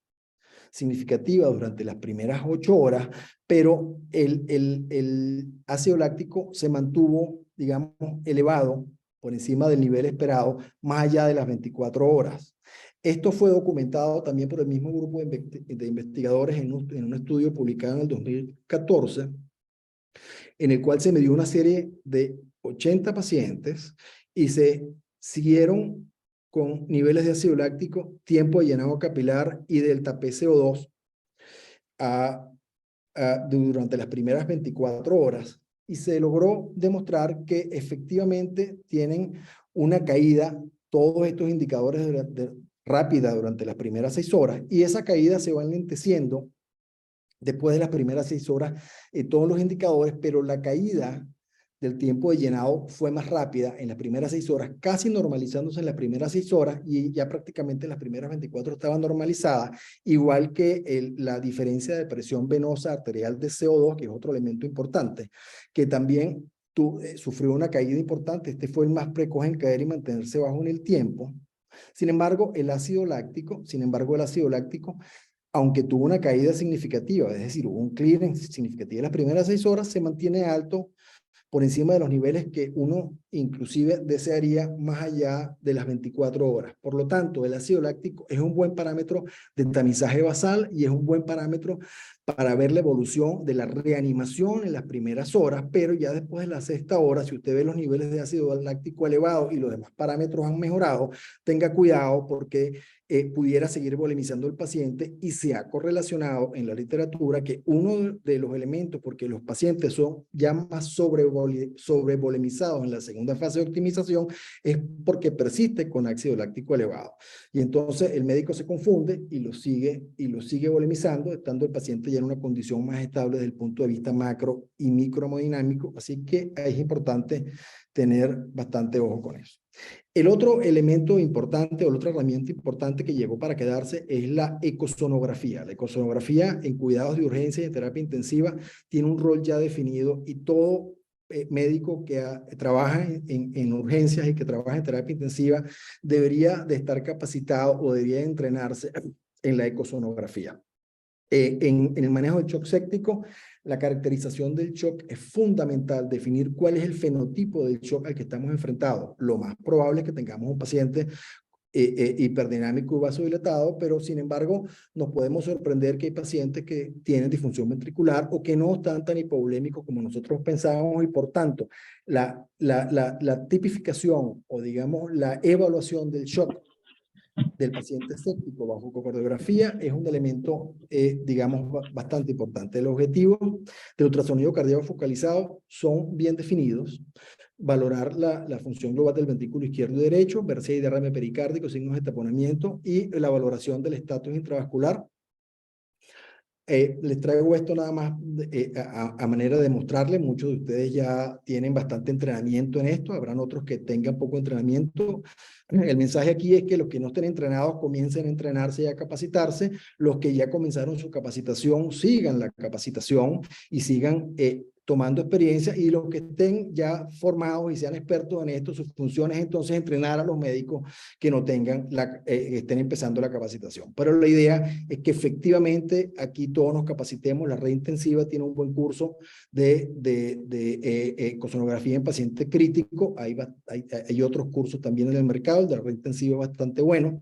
[SPEAKER 1] significativa durante las primeras 8 horas, pero el ácido láctico se mantuvo, digamos, elevado por encima del nivel esperado, más allá de las 24 horas. Esto fue documentado también por el mismo grupo de investigadores en un estudio publicado en el 2014, en el cual se midió una serie de 80 pacientes y se siguieron con niveles de ácido láctico, tiempo de llenado capilar y delta PCO2 durante las primeras 24 horas, y se logró demostrar que efectivamente tienen una caída, todos estos indicadores rápida durante las primeras 6 horas, y esa caída se va enlenteciendo después de las primeras 6 horas, todos los indicadores, pero la caída del tiempo de llenado fue más rápida en las primeras 6 horas, casi normalizándose en las primeras 6 horas, y ya prácticamente en las primeras 24 estaba normalizada, igual que la diferencia de presión venosa arterial de CO2, que es otro elemento importante, que también sufrió una caída importante. Este fue el más precoz en caer y mantenerse bajo en el tiempo. Sin embargo, el ácido láctico, aunque tuvo una caída significativa, es decir, hubo un clearance significativo en las primeras 6 horas, se mantiene alto por encima de los niveles que uno inclusive desearía más allá de las 24 horas. Por lo tanto, el ácido láctico es un buen parámetro de tamizaje basal y es un buen parámetro para ver la evolución de la reanimación en las primeras horas, pero ya después de la 6ª hora, si usted ve los niveles de ácido láctico elevados y los demás parámetros han mejorado, tenga cuidado porque pudiera seguir volemizando el paciente, y se ha correlacionado en la literatura que uno de los elementos, porque los pacientes son ya más sobrevolemizados en la segunda fase de optimización, es porque persiste con ácido láctico elevado. Y entonces el médico se confunde y lo sigue volemizando, estando el paciente ya en una condición más estable desde el punto de vista macro y microhemodinámico. Así que es importante tener bastante ojo con eso. El otro elemento importante o la otra herramienta importante que llegó para quedarse es la ecosonografía. La ecosonografía en cuidados de urgencia y en terapia intensiva tiene un rol ya definido, y todo médico que trabaja en urgencias y que trabaja en terapia intensiva debería de estar capacitado o debería de entrenarse en la ecosonografía. En el manejo del shock séptico, la caracterización del shock es fundamental, definir cuál es el fenotipo del shock al que estamos enfrentados. Lo más probable es que tengamos un paciente hiperdinámico y vasodilatado, pero sin embargo nos podemos sorprender que hay pacientes que tienen disfunción ventricular o que no están tan hipovolémicos como nosotros pensábamos, y por tanto la tipificación o digamos la evaluación del shock del paciente séptico bajo ecocardiografía es un elemento, digamos, bastante importante. Los objetivos del ultrasonido cardíaco focalizado son bien definidos: valorar la función global del ventrículo izquierdo y derecho, ver si hay derrame pericárdico, signos de taponamiento, y la valoración del estatus intravascular. Les traigo esto nada más a manera de mostrarles. Muchos de ustedes ya tienen bastante entrenamiento en esto, habrán otros que tengan poco entrenamiento. El mensaje aquí es que los que no estén entrenados comiencen a entrenarse y a capacitarse. Los que ya comenzaron su capacitación sigan la capacitación y sigan tomando experiencia, y los que estén ya formados y sean expertos en esto, sus funciones entonces entrenar a los médicos que no tengan estén empezando la capacitación. Pero la idea es que efectivamente aquí todos nos capacitemos. La red intensiva tiene un buen curso de ecosonografía en paciente crítico. Hay otros cursos también en el mercado. El de la red intensiva es bastante bueno.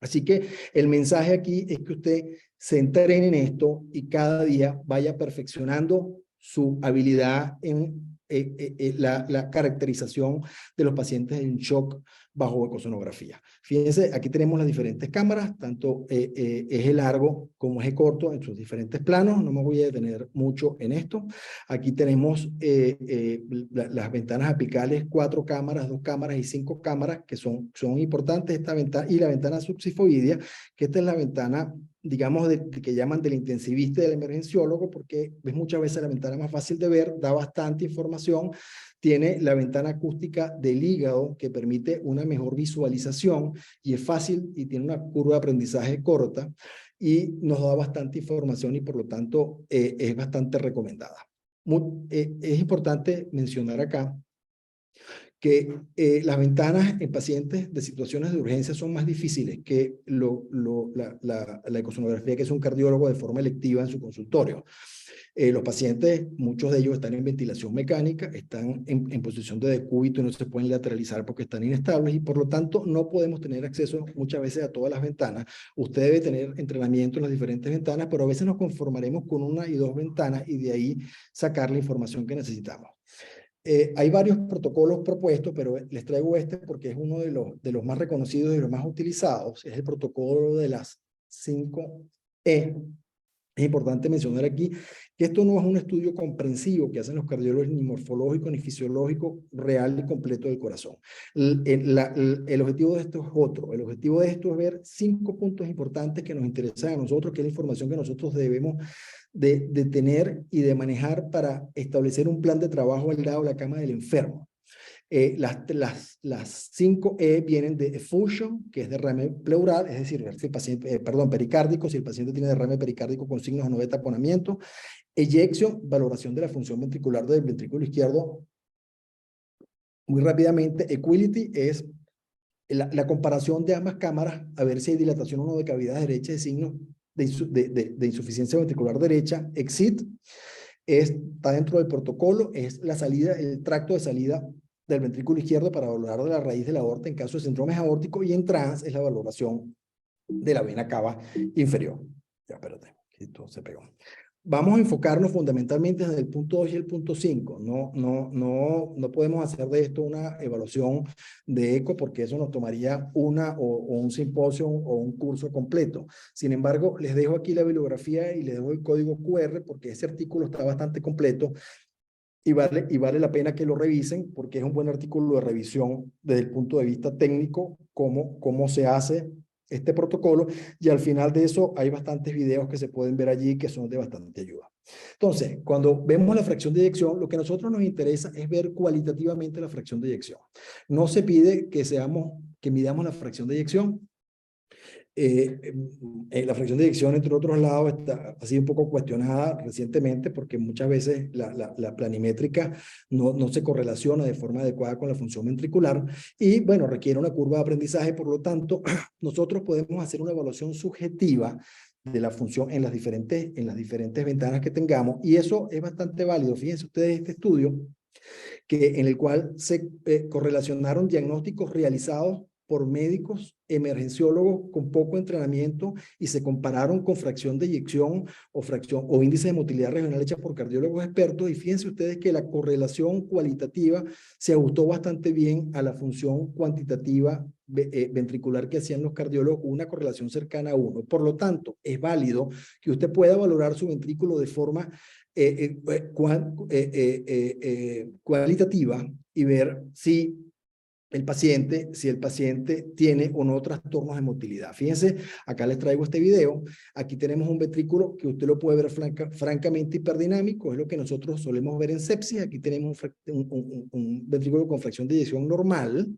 [SPEAKER 1] Así que el mensaje aquí es que usted se entrene en esto y cada día vaya perfeccionando su habilidad en la caracterización de los pacientes en shock bajo ecosonografía. Fíjense, aquí tenemos las diferentes cámaras, tanto eje largo como eje corto en sus diferentes planos. No me voy a detener mucho en esto. Aquí tenemos las ventanas apicales, 4 cámaras, 2 cámaras y 5 cámaras, que son importantes. Esta ventana y la ventana subsifoidea, que esta es la ventana, digamos, que llaman del intensivista y del emergenciólogo, porque es muchas veces la ventana más fácil de ver, da bastante información. Tiene la ventana acústica del hígado, que permite una mejor visualización y es fácil y tiene una curva de aprendizaje corta y nos da bastante información, y por lo tanto es bastante recomendada. Es importante mencionar acá que las ventanas en pacientes de situaciones de urgencia son más difíciles que la ecosonografía que es un cardiólogo de forma electiva en su consultorio. Los pacientes, muchos de ellos están en ventilación mecánica, están en posición de decúbito y no se pueden lateralizar porque están inestables y por lo tanto no podemos tener acceso muchas veces a todas las ventanas. Usted debe tener entrenamiento en las diferentes ventanas, pero a veces nos conformaremos con una y dos ventanas y de ahí sacar la información que necesitamos. Hay varios protocolos propuestos, pero les traigo este porque es uno de los más reconocidos y los más utilizados. Es el protocolo de las 5E. Es importante mencionar aquí que esto no es un estudio comprensivo que hacen los cardiólogos ni morfológico ni fisiológico real y completo del corazón. El objetivo de esto es otro. El objetivo de esto es ver 5 puntos importantes que nos interesan a nosotros, que es la información que nosotros debemos de tener y de manejar para establecer un plan de trabajo al lado de la cama del enfermo. Las 5E vienen de effusion, que es derrame pleural, es decir, si el paciente, pericárdico, si el paciente tiene derrame pericárdico con signos de no de taponamiento. Ejection, valoración de la función ventricular del ventrículo izquierdo. Muy rápidamente, equality es la comparación de ambas cámaras, a ver si hay dilatación o no de cavidad derecha de signos de insuficiencia ventricular derecha. Exit está dentro del protocolo, es la salida, el tracto de salida del ventrículo izquierdo para valorar de la raíz de la aorta en caso de síndrome aórtico, y en trans es la valoración de la vena cava inferior. Ya, espérate, esto se pegó. Vamos a enfocarnos fundamentalmente en el punto 2 y el punto 5. No podemos hacer de esto una evaluación de eco porque eso nos tomaría o un simposio o un curso completo. Sin embargo, les dejo aquí la bibliografía y les dejo el código QR porque ese artículo está bastante completo y vale la pena que lo revisen porque es un buen artículo de revisión desde el punto de vista técnico, cómo se hace este protocolo, y al final de eso hay bastantes videos que se pueden ver allí que son de bastante ayuda. Entonces, cuando vemos la fracción de eyección, lo que a nosotros nos interesa es ver cualitativamente la fracción de eyección. No se pide que midamos la fracción de eyección. La fracción de eyección, entre otros lados, ha sido un poco cuestionada recientemente porque muchas veces la planimétrica no se correlaciona de forma adecuada con la función ventricular y, bueno, requiere una curva de aprendizaje. Por lo tanto, nosotros podemos hacer una evaluación subjetiva de la función en las diferentes ventanas que tengamos, y eso es bastante válido. Fíjense ustedes este estudio en el cual se correlacionaron diagnósticos realizados por médicos emergenciólogos con poco entrenamiento y se compararon con fracción de eyección o índice de motilidad regional hecha por cardiólogos expertos, y fíjense ustedes que la correlación cualitativa se ajustó bastante bien a la función cuantitativa ventricular que hacían los cardiólogos, con una correlación cercana a 1. Por lo tanto, es válido que usted pueda valorar su ventrículo de forma cualitativa y ver si el paciente tiene o no trastornos de motilidad. Fíjense, acá les traigo este video. Aquí tenemos un ventrículo que usted lo puede ver francamente hiperdinámico, es lo que nosotros solemos ver en sepsis. Aquí tenemos un ventrículo con fracción de eyección normal.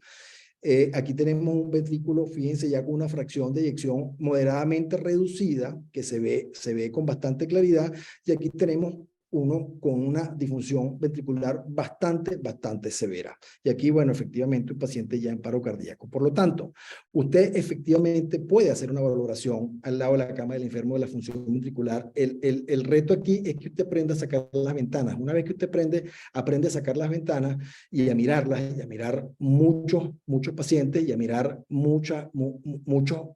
[SPEAKER 1] Aquí tenemos un ventrículo, fíjense, ya con una fracción de eyección moderadamente reducida, que se ve con bastante claridad, y aquí tenemos uno con una disfunción ventricular bastante severa. Y aquí, bueno, efectivamente, un paciente ya en paro cardíaco. Por lo tanto, usted efectivamente puede hacer una valoración al lado de la cama del enfermo de la función ventricular. El reto aquí es que usted aprenda a sacar las ventanas. Una vez que usted aprende a sacar las ventanas y a mirarlas, y a mirar muchos pacientes, y a mirar muchos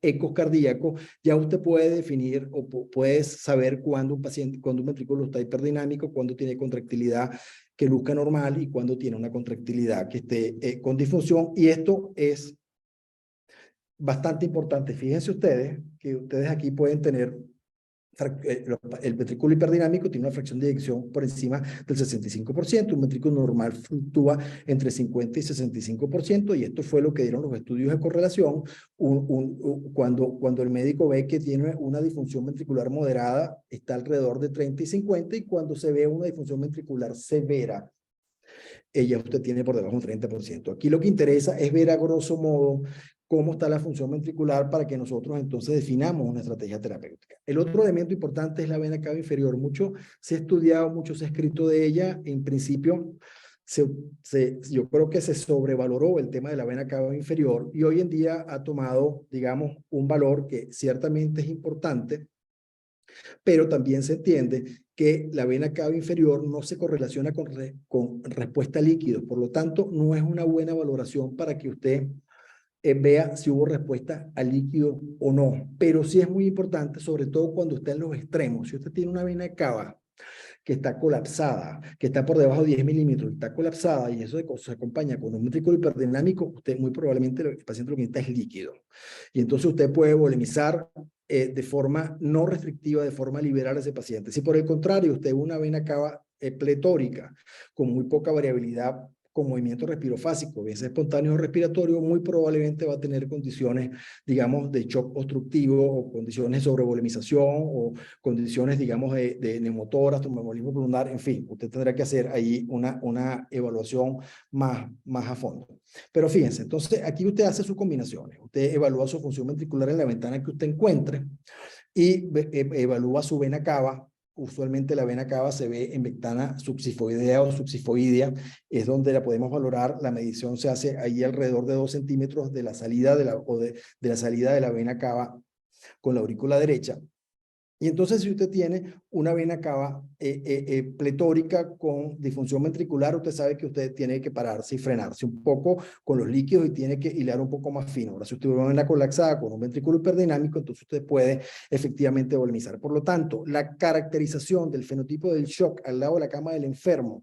[SPEAKER 1] ecos cardíacos, ya usted puede definir o puede saber cuando un ventrículo está hiperdinámico, cuando tiene contractilidad que luzca normal y cuando tiene una contractilidad que esté con disfunción. Y esto es bastante importante. Fíjense ustedes que ustedes aquí pueden tener el ventrículo hiperdinámico tiene una fracción de eyección por encima del 65%, un ventrículo normal fluctúa entre 50 y 65%, y esto fue lo que dieron los estudios de correlación. Cuando el médico ve que tiene una disfunción ventricular moderada, está alrededor de 30 y 50, y cuando se ve una disfunción ventricular severa, ya usted tiene por debajo un 30%. Aquí lo que interesa es ver a grosso modo cómo está la función ventricular para que nosotros entonces definamos una estrategia terapéutica. El otro elemento importante es la vena cava inferior. Mucho se ha estudiado, mucho se ha escrito de ella. En principio, yo creo que se sobrevaloró el tema de la vena cava inferior y hoy en día ha tomado, digamos, un valor que ciertamente es importante, pero también se entiende que la vena cava inferior no se correlaciona con respuesta a líquidos, por lo tanto, no es una buena valoración para que usted vea si hubo respuesta al líquido o no, pero sí es muy importante, sobre todo cuando está en los extremos. Si usted tiene una vena cava que está colapsada, que está por debajo de 10 milímetros, está colapsada y eso se acompaña con un ventrículo hiperdinámico, usted muy probablemente el paciente lo que necesita es líquido. Y entonces usted puede volemizar de forma no restrictiva, de forma liberal a ese paciente. Si por el contrario usted ve una vena cava pletórica, con muy poca variabilidad con movimiento respirofásico, bien sea espontáneo o respiratorio, muy probablemente va a tener condiciones, digamos, de shock obstructivo o condiciones de sobrevolemización o condiciones, digamos, de neumotoras, tromboembolismo pulmonar, en fin, usted tendrá que hacer ahí una evaluación más a fondo. Pero fíjense, entonces aquí usted hace sus combinaciones, usted evalúa su función ventricular en la ventana que usted encuentre y evalúa su vena cava. Usualmente la vena cava se ve en ventana subsifoidea o subsifoidea, es donde la podemos valorar. La medición se hace ahí alrededor de 2 centímetros de la salida de la salida de la vena cava con la aurícula derecha. Y entonces si usted tiene una vena cava pletórica con disfunción ventricular, usted sabe que usted tiene que pararse y frenarse un poco con los líquidos y tiene que hilar un poco más fino. Ahora, si usted ve una vena colapsada con un ventrículo hiperdinámico, entonces usted puede efectivamente volemizar. Por lo tanto, la caracterización del fenotipo del shock al lado de la cama del enfermo,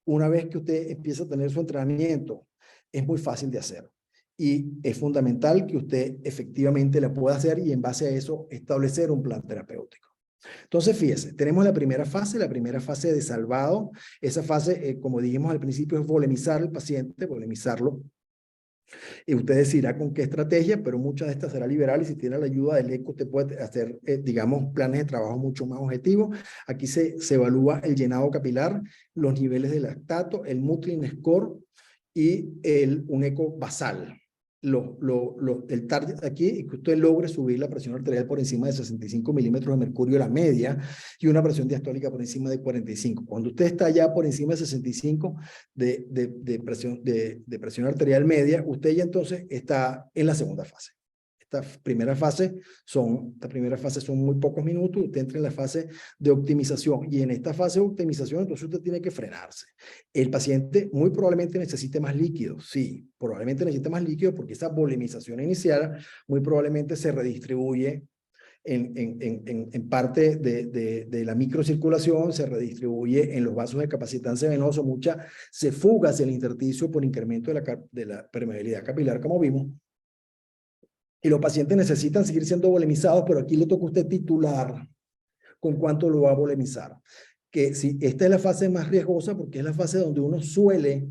[SPEAKER 1] una vez que usted empieza a tener su entrenamiento, es muy fácil de hacer. Y es fundamental que usted efectivamente la pueda hacer y en base a eso establecer un plan terapéutico. Entonces, fíjese, tenemos la primera fase de salvado. Esa fase, como dijimos al principio, es volemizar al paciente, volemizarlo. Y usted decidirá con qué estrategia, pero muchas de estas será liberal y si tiene la ayuda del eco, usted puede hacer, digamos, planes de trabajo mucho más objetivos. Aquí se evalúa el llenado capilar, los niveles de lactato, el Mutlin score y un eco basal. El target aquí es que usted logre subir la presión arterial por encima de 65 milímetros de mercurio, la media, y una presión diastólica por encima de 45. Cuando usted está ya por encima de 65 de presión arterial media, usted ya entonces está en la segunda fase. Esta primera fase son muy pocos minutos, usted entra en la fase de optimización y en esta fase de optimización entonces usted tiene que frenarse. El paciente muy probablemente necesite más líquido, sí, probablemente necesite más líquido porque esa volemización inicial muy probablemente se redistribuye en parte de la microcirculación, se redistribuye en los vasos de capacitancia venoso, mucha se fuga hacia el intersticio por incremento de la permeabilidad capilar, como vimos. Y los pacientes necesitan seguir siendo volemizados, pero aquí le toca a usted titular con cuánto lo va a volemizar. Que si esta es la fase más riesgosa porque es la fase donde uno suele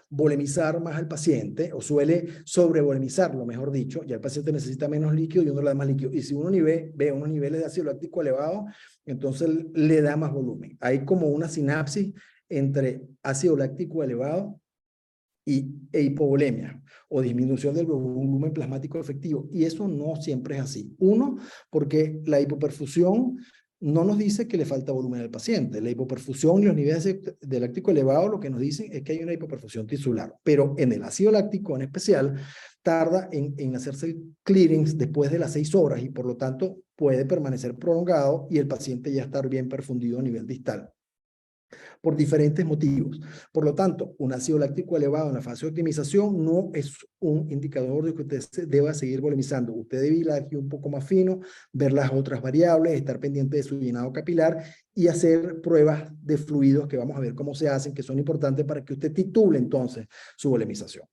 [SPEAKER 1] volemizar más al paciente o suele sobrevolemizarlo, mejor dicho, ya el paciente necesita menos líquido y uno le da más líquido. Y si uno ve unos niveles de ácido láctico elevados, entonces le da más volumen. Hay como una sinapsis entre ácido láctico elevado e hipovolemia o disminución del volumen plasmático efectivo. Y eso no siempre es así. Uno, porque la hipoperfusión no nos dice que le falta volumen al paciente. La hipoperfusión y los niveles de láctico elevado lo que nos dicen es que hay una hipoperfusión tisular. Pero en el ácido láctico en especial tarda en hacerse el clearance después de las 6 horas y por lo tanto puede permanecer prolongado y el paciente ya estar bien perfundido a nivel distal, por diferentes motivos. Por lo tanto, un ácido láctico elevado en la fase de optimización no es un indicador de que usted deba seguir volemizando. Usted debe ir aquí un poco más fino, ver las otras variables, estar pendiente de su llenado capilar y hacer pruebas de fluidos que vamos a ver cómo se hacen, que son importantes para que usted titule entonces su volemización.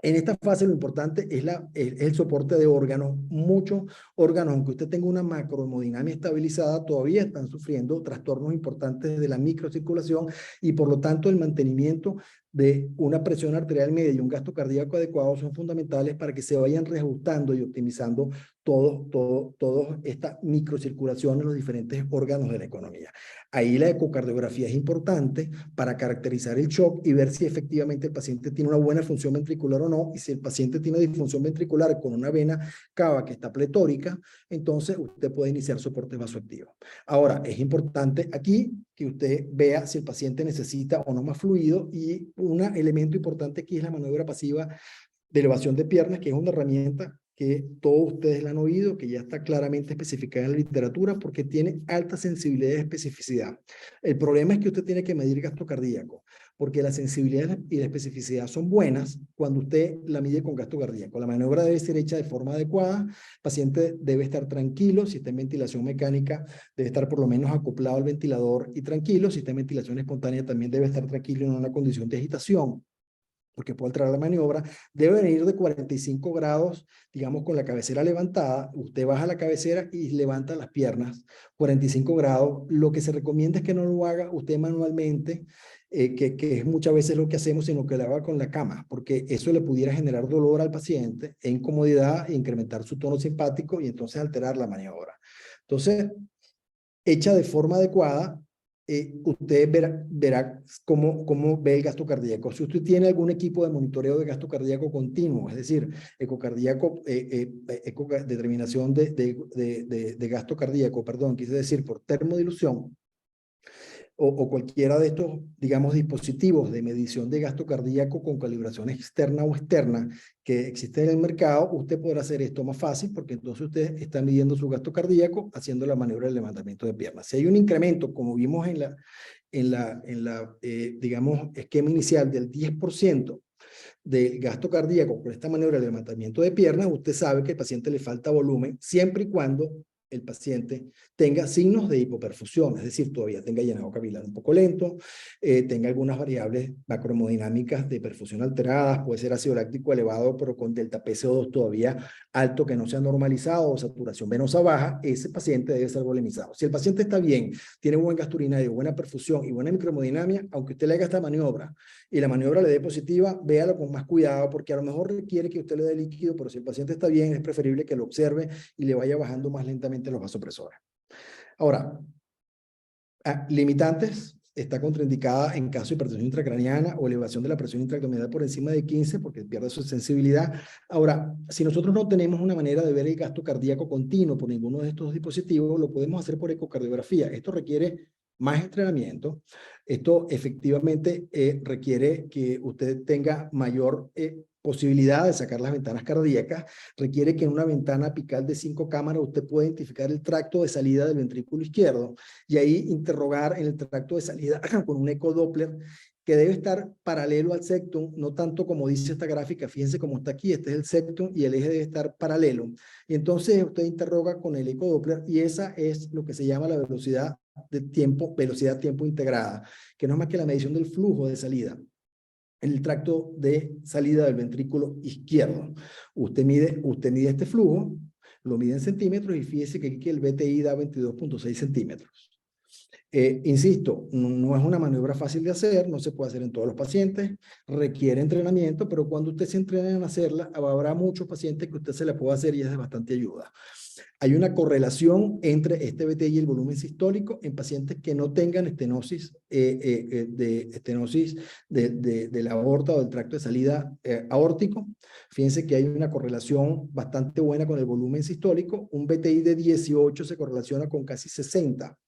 [SPEAKER 1] En esta fase lo importante es el soporte de órganos. Muchos órganos, aunque usted tenga una macrohemodinámica estabilizada, todavía están sufriendo trastornos importantes de la microcirculación y por lo tanto el mantenimiento de una presión arterial media y un gasto cardíaco adecuado son fundamentales para que se vayan reajustando y optimizando toda esta microcirculación en los diferentes órganos de la economía. Ahí la ecocardiografía es importante para caracterizar el shock y ver si efectivamente el paciente tiene una buena función ventricular o no, y si el paciente tiene disfunción ventricular con una vena cava que está pletórica, entonces usted puede iniciar soporte vasoactivo. Ahora, es importante aquí que usted vea si el paciente necesita o no más fluido, y un elemento importante aquí es la maniobra pasiva de elevación de piernas, que es una herramienta que todos ustedes la han oído, que ya está claramente especificada en la literatura porque tiene alta sensibilidad y especificidad. El problema es que usted tiene que medir gasto cardíaco, porque la sensibilidad y la especificidad son buenas cuando usted la mide con gasto cardíaco. La maniobra debe ser hecha de forma adecuada, el paciente debe estar tranquilo, si está en ventilación mecánica debe estar por lo menos acoplado al ventilador y tranquilo, si está en ventilación espontánea también debe estar tranquilo en una condición de agitación, porque puede alterar la maniobra. Debe venir de 45 grados, digamos, con la cabecera levantada. Usted baja la cabecera y levanta las piernas 45 grados. Lo que se recomienda es que no lo haga usted manualmente, que es muchas veces lo que hacemos, sino que lo haga con la cama, porque eso le pudiera generar dolor al paciente e incomodidad e incrementar su tono simpático y entonces alterar la maniobra. Entonces, hecha de forma adecuada, usted verá cómo ve el gasto cardíaco. Si usted tiene algún equipo de monitoreo de gasto cardíaco continuo, es decir, ecocardíaco, determinación de gasto cardíaco, perdón, quise decir por termodilución, o cualquiera de estos, digamos, dispositivos de medición de gasto cardíaco con calibración externa o externa que existen en el mercado, usted podrá hacer esto más fácil, porque entonces usted está midiendo su gasto cardíaco haciendo la maniobra de levantamiento de piernas. Si hay un incremento, como vimos digamos, esquema inicial del 10% del gasto cardíaco con esta maniobra de levantamiento de piernas, usted sabe que al paciente le falta volumen, siempre y cuando el paciente tenga signos de hipoperfusión, es decir, todavía tenga llenado capilar un poco lento, tenga algunas variables macrohemodinámicas de perfusión alteradas, puede ser ácido láctico elevado, pero con delta PCO2 todavía alto que no se ha normalizado, o saturación venosa baja, ese paciente debe ser volemizado. Si el paciente está bien, tiene buen gasto urinario, buena perfusión y buena microhemodinamia, aunque usted le haga esta maniobra y la maniobra le dé positiva, véalo con más cuidado, porque a lo mejor requiere que usted le dé líquido, pero si el paciente está bien, es preferible que lo observe y le vaya bajando más lentamente los vasopresores. Ahora, limitantes, está contraindicada en caso de hipertensión intracraniana o elevación de la presión intraabdominal por encima de 15 porque pierde su sensibilidad. Ahora, si nosotros no tenemos una manera de ver el gasto cardíaco continuo por ninguno de estos dispositivos, lo podemos hacer por ecocardiografía. Esto requiere más entrenamiento. Esto efectivamente requiere que usted tenga mayor posibilidad de sacar las ventanas cardíacas, requiere que en una ventana apical de 5 cámaras usted pueda identificar el tracto de salida del ventrículo izquierdo y ahí interrogar en el tracto de salida con un ecodoppler que debe estar paralelo al septum, no tanto como dice esta gráfica, fíjense cómo está aquí, este es el septum y el eje debe estar paralelo. Y entonces usted interroga con el ecodoppler y esa es lo que se llama la velocidad tiempo integrada, que no es más que la medición del flujo de salida en el tracto de salida del ventrículo izquierdo. Usted mide este flujo, lo mide en centímetros y fíjese que aquí el BTI da 22.6 centímetros. Insisto, no es una maniobra fácil de hacer, no se puede hacer en todos los pacientes, requiere entrenamiento, pero cuando usted se entrena en hacerla, habrá muchos pacientes que usted se la puede hacer y es de bastante ayuda. Hay una correlación entre este BTI y el volumen sistólico en pacientes que no tengan estenosis, de la aorta o del tracto de salida aórtico. Fíjense que hay una correlación bastante buena con el volumen sistólico. Un BTI de 18 se correlaciona con casi 60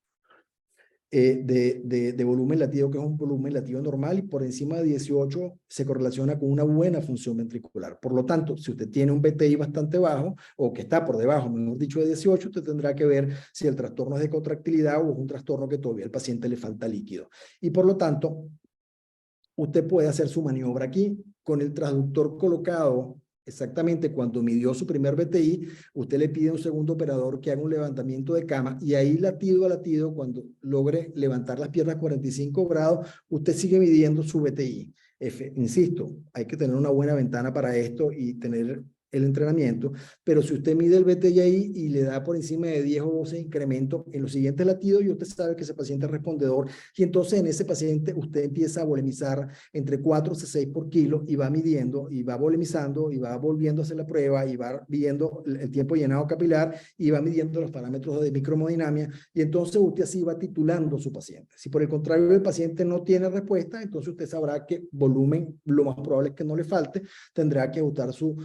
[SPEAKER 1] de volumen latido, que es un volumen latido normal, y por encima de 18 se correlaciona con una buena función ventricular. Por lo tanto, si usted tiene un BTI bastante bajo, o que está por debajo, mejor dicho, de 18, usted tendrá que ver si el trastorno es de contractilidad o es un trastorno que todavía al paciente le falta líquido. Y por lo tanto, usted puede hacer su maniobra aquí con el transductor colocado. Exactamente cuando midió su primer BTI, usted le pide a un segundo operador que haga un levantamiento de cama y ahí latido a latido, cuando logre levantar las piernas 45 grados, usted sigue midiendo su BTI. Insisto, hay que tener una buena ventana para esto y tener el entrenamiento, pero si usted mide el BTI y le da por encima de 10 o 12 incrementos en los siguientes latidos, y usted sabe que ese paciente es respondedor, y entonces en ese paciente usted empieza a volemizar entre 4 a 6 por kilo y va midiendo, y va volemizando, y va volviendo a hacer la prueba, y va viendo el tiempo llenado capilar, y va midiendo los parámetros de microhemodinamia, y entonces usted así va titulando a su paciente. Si por el contrario el paciente no tiene respuesta, entonces usted sabrá que volumen, lo más probable es que no le falte, tendrá que ajustar su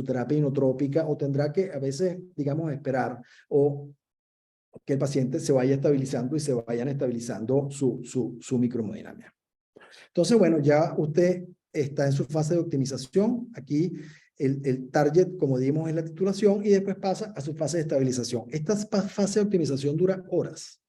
[SPEAKER 1] terapia inotrópica, o tendrá que a veces, digamos, esperar o que el paciente se vaya estabilizando y se vayan estabilizando su microhemodinamia. Entonces, bueno, ya usted está en su fase de optimización. Aquí el target, como dimos, es la titulación, y después pasa a su fase de estabilización. Esta fase de optimización dura horas.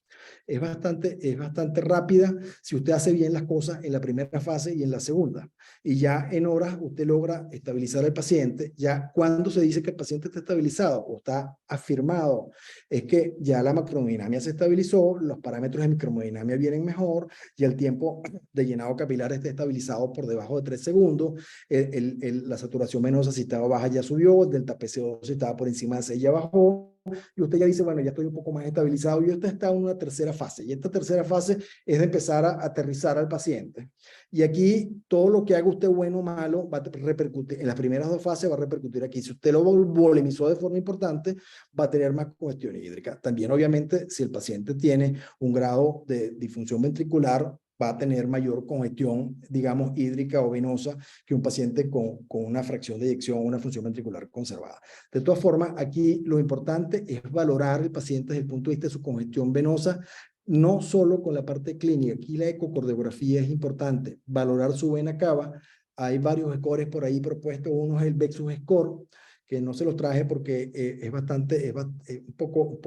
[SPEAKER 1] Es bastante rápida si usted hace bien las cosas en la primera fase y en la segunda. Y ya en horas usted logra estabilizar al paciente. Ya cuando se dice que el paciente está estabilizado o está afirmado, es que ya la macrohemodinamia se estabilizó, los parámetros de microhemodinamia vienen mejor, y el tiempo de llenado capilar está estabilizado por debajo de 3 segundos, la saturación venosa si estaba baja ya subió, el delta PCO si estaba por encima de 6 ya bajó, y usted ya dice, bueno, ya estoy un poco más estabilizado, y usted está en una tercera fase, y esta tercera fase es de empezar a aterrizar al paciente. Y aquí todo lo que haga usted, bueno o malo, va a repercutir, en las primeras dos fases va a repercutir aquí. Si usted lo volemizó de forma importante, va a tener más congestión hídrica. También, obviamente, si el paciente tiene un grado de disfunción ventricular, va a tener mayor congestión, digamos, hídrica o venosa que un paciente con una fracción de eyección o una función ventricular conservada. De todas formas, aquí lo importante es valorar al paciente desde el punto de vista de su congestión venosa, no solo con la parte clínica. Aquí la ecocardiografía es importante, valorar su vena cava. Hay varios scores por ahí propuestos, uno es el Vexus Score, que no se los traje porque es un poco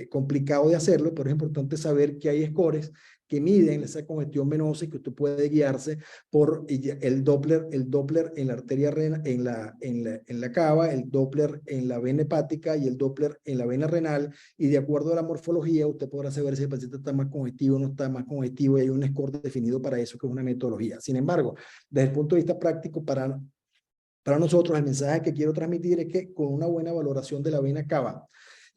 [SPEAKER 1] complicado de hacerlo, pero es importante saber que hay scores que miden esa congestión venosa, y que usted puede guiarse por el Doppler en la arteria renal, en la cava, el Doppler en la vena hepática y el Doppler en la vena renal, y de acuerdo a la morfología usted podrá saber si el paciente está más congestivo o no está más congestivo, y hay un score definido para eso, que es una metodología. Sin embargo, desde el punto de vista práctico, para nosotros, el mensaje que quiero transmitir es que con una buena valoración de la vena cava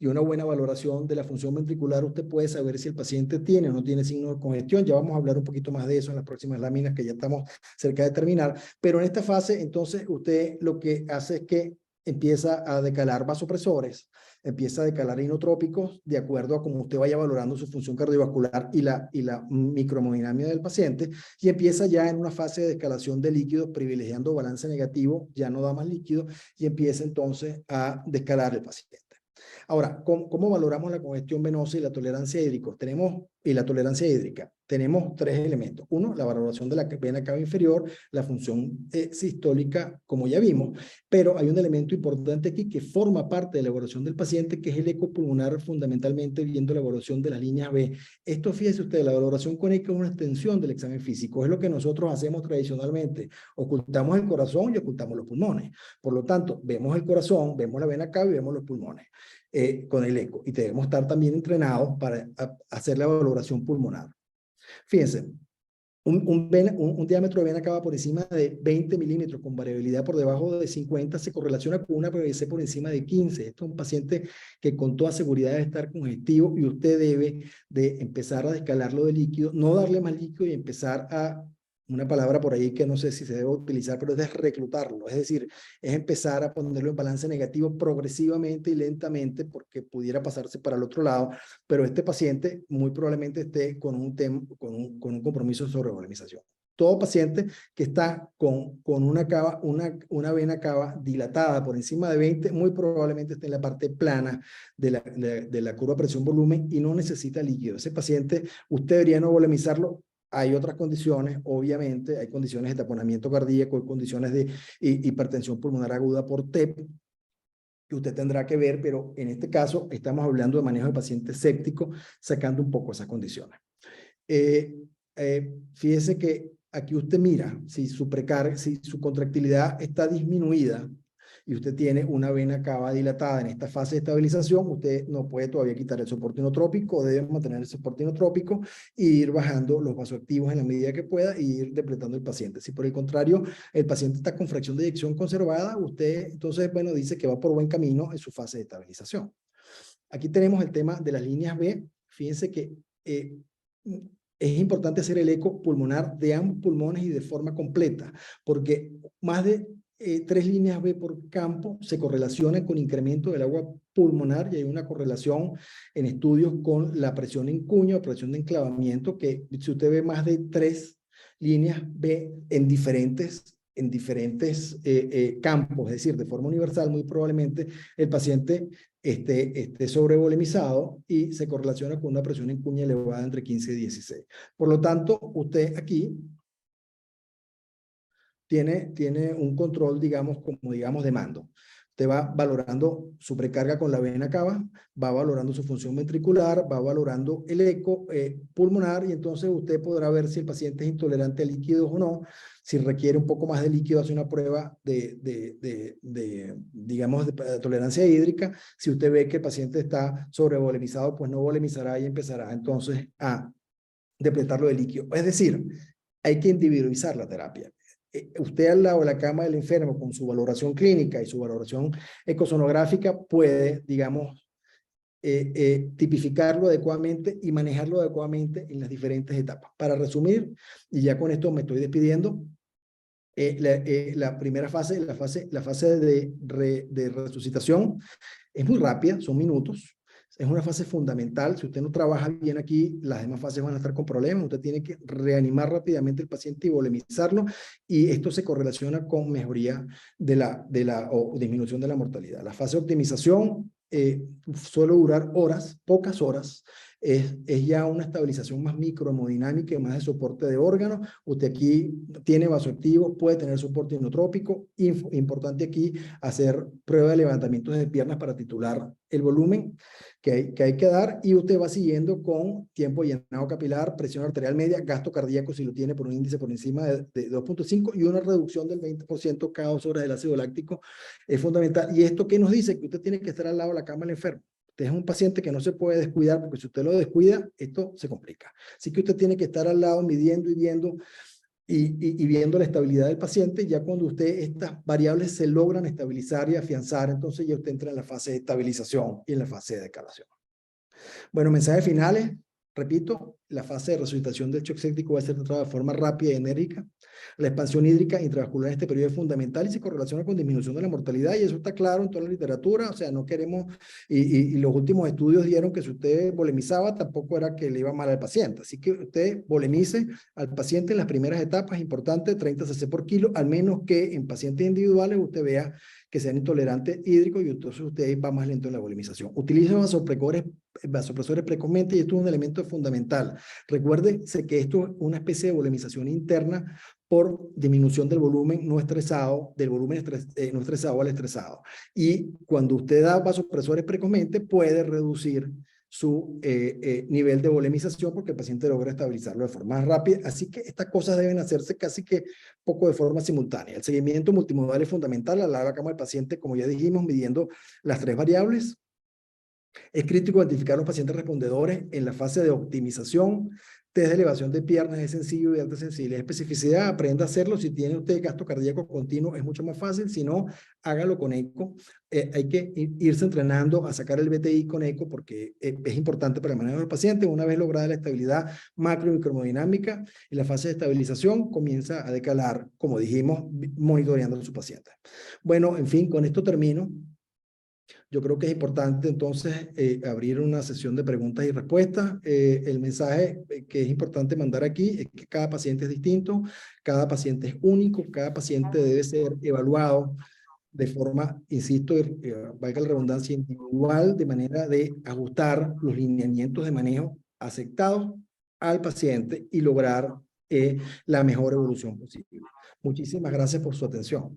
[SPEAKER 1] y una buena valoración de la función ventricular, usted puede saber si el paciente tiene o no tiene signos de congestión. Ya vamos a hablar un poquito más de eso en las próximas láminas, que ya estamos cerca de terminar. Pero en esta fase, entonces, usted lo que hace es que empieza a decalar vasopresores, empieza a decalar inotrópicos de acuerdo a cómo usted vaya valorando su función cardiovascular y la microhemodinamia del paciente, y empieza ya en una fase de descalación de líquidos, privilegiando balance negativo, ya no da más líquido, y empieza entonces a descalar el paciente. Ahora, ¿cómo valoramos la congestión venosa y la tolerancia hídrica? Tenemos tres elementos. Uno, la valoración de la vena cava inferior, la función sistólica, como ya vimos, pero hay un elemento importante aquí que forma parte de la evaluación del paciente, que es el eco pulmonar, fundamentalmente viendo la evaluación de las líneas B. Esto, fíjese usted, la valoración con eco es una extensión del examen físico, es lo que nosotros hacemos tradicionalmente. Ocultamos el corazón y ocultamos los pulmones. Por lo tanto, vemos el corazón, vemos la vena cava y vemos los pulmones. Con el eco, y debemos estar también entrenados para hacer la valoración pulmonar. Fíjense, un diámetro de vena cava por encima de 20 milímetros con variabilidad por debajo de 50 se correlaciona con una PVC por encima de 15. Esto es un paciente que con toda seguridad debe estar congestivo, y usted debe de empezar a descalarlo de líquido, no darle más líquido, y empezar a, una palabra por ahí que no sé si se debe utilizar, pero es reclutarlo, es decir, es empezar a ponerlo en balance negativo progresivamente y lentamente, porque pudiera pasarse para el otro lado, pero este paciente muy probablemente esté con un compromiso de sobrevolemización. Todo paciente que está con una vena cava dilatada por encima de 20, muy probablemente esté en la parte plana de la curva presión-volumen y no necesita líquido. Ese paciente, usted debería no volemizarlo. Hay otras condiciones, obviamente, hay condiciones de taponamiento cardíaco, hay condiciones de hipertensión pulmonar aguda por TEP, que usted tendrá que ver, pero en este caso estamos hablando de manejo de pacientes sépticos, sacando un poco esas condiciones. Fíjese que aquí usted mira si su contractilidad está disminuida, y usted tiene una vena cava dilatada en esta fase de estabilización, usted no puede todavía quitar el soporte inotrópico, debe mantener el soporte inotrópico e ir bajando los vasoactivos en la medida que pueda y ir depletando el paciente. Si por el contrario el paciente está con fracción de eyección conservada, usted entonces, bueno, dice que va por buen camino en su fase de estabilización. Aquí tenemos el tema de las líneas B. Fíjense que es importante hacer el eco pulmonar de ambos pulmones y de forma completa, porque más de 3 líneas B por campo se correlacionan con incremento del agua pulmonar y hay una correlación en estudios con la presión en cuña o presión de enclavamiento, que si usted ve más de 3 líneas B en diferentes campos, es decir, de forma universal, muy probablemente el paciente esté sobrevolemizado y se correlaciona con una presión en cuña elevada entre 15 y 16. Por lo tanto, usted aquí tiene un control, digamos, de mando. Usted va valorando su precarga con la vena cava, va valorando su función ventricular, va valorando el eco pulmonar y entonces usted podrá ver si el paciente es intolerante a líquidos o no. Si requiere un poco más de líquido, hace una prueba digamos, de tolerancia hídrica. Si usted ve que el paciente está sobrevolemizado, pues no volemizará y empezará entonces a depletarlo de líquido. Es decir, hay que individualizar la terapia. Usted al lado de la cama del enfermo con su valoración clínica y su valoración ecosonográfica puede, digamos, tipificarlo adecuadamente y manejarlo adecuadamente en las diferentes etapas. Para resumir, y ya con esto me estoy despidiendo, la primera fase, la fase de resucitación es muy rápida, son minutos. Es una fase fundamental. Si usted no trabaja bien aquí, las demás fases van a estar con problemas. Usted tiene que reanimar rápidamente al paciente y volemizarlo. Y esto se correlaciona con mejoría o disminución de la mortalidad. La fase de optimización suele durar horas, pocas horas. Es ya una estabilización más microhemodinámica y más de soporte de órganos. Usted aquí tiene vasoactivos, puede tener soporte inotrópico. Importante aquí hacer prueba de levantamientos de piernas para titular el volumen que hay que dar, y usted va siguiendo con tiempo de llenado capilar, presión arterial media, gasto cardíaco si lo tiene por un índice por encima de 2.5 y una reducción del 20% cada 2 horas del ácido láctico es fundamental. ¿Y esto qué nos dice? Que usted tiene que estar al lado de la cama del enfermo. Usted es un paciente que no se puede descuidar, porque si usted lo descuida, esto se complica. Así que usted tiene que estar al lado midiendo y viendo y viendo la estabilidad del paciente. Ya cuando estas variables se logran estabilizar y afianzar, entonces ya usted entra en la fase de estabilización y en la fase de decalación. Bueno, mensajes finales. Repito, la fase de resucitación del shock séptico va a ser tratada de forma rápida y enérgica. La expansión hídrica intravascular en este periodo es fundamental y se correlaciona con disminución de la mortalidad, y eso está claro en toda la literatura. O sea, no queremos, y los últimos estudios dieron que si usted volemizaba, tampoco era que le iba mal al paciente. Así que usted volemice al paciente en las primeras etapas, importante, 30 cc por kilo, al menos que en pacientes individuales usted vea que sean intolerantes hídricos y entonces usted va más lento en la volemización. Utilice vasopresores precozmente, y esto es un elemento fundamental. Recuérdese que esto es una especie de volemización interna por disminución del volumen no estresado, no estresado al estresado. Y cuando usted da vasopresores precozmente, puede reducir su nivel de volemización porque el paciente logra estabilizarlo de forma rápida. Así que estas cosas deben hacerse casi que poco de forma simultánea. El seguimiento multimodal es fundamental al lado de la cama del paciente, como ya dijimos, midiendo las 3 variables. Es crítico identificar los pacientes respondedores en la fase de optimización. Test de elevación de piernas es sencillo y de alta sensibilidad y especificidad. Aprenda a hacerlo. Si tiene usted gasto cardíaco continuo, es mucho más fácil. Si no, hágalo con eco. Hay que irse entrenando a sacar el BTI con eco, porque es importante para el manejo del paciente. Una vez lograda la estabilidad macro y micromodinámica, en la fase de estabilización comienza a decalar, como dijimos, monitoreando a su paciente. Bueno, en fin, con esto termino. Yo creo que es importante entonces abrir una sesión de preguntas y respuestas. El mensaje que es importante mandar aquí es que cada paciente es distinto, cada paciente es único, cada paciente debe ser evaluado de forma, insisto, valga la redundancia, individual, de manera de ajustar los lineamientos de manejo aceptados al paciente y lograr la mejor evolución posible. Muchísimas gracias por su atención.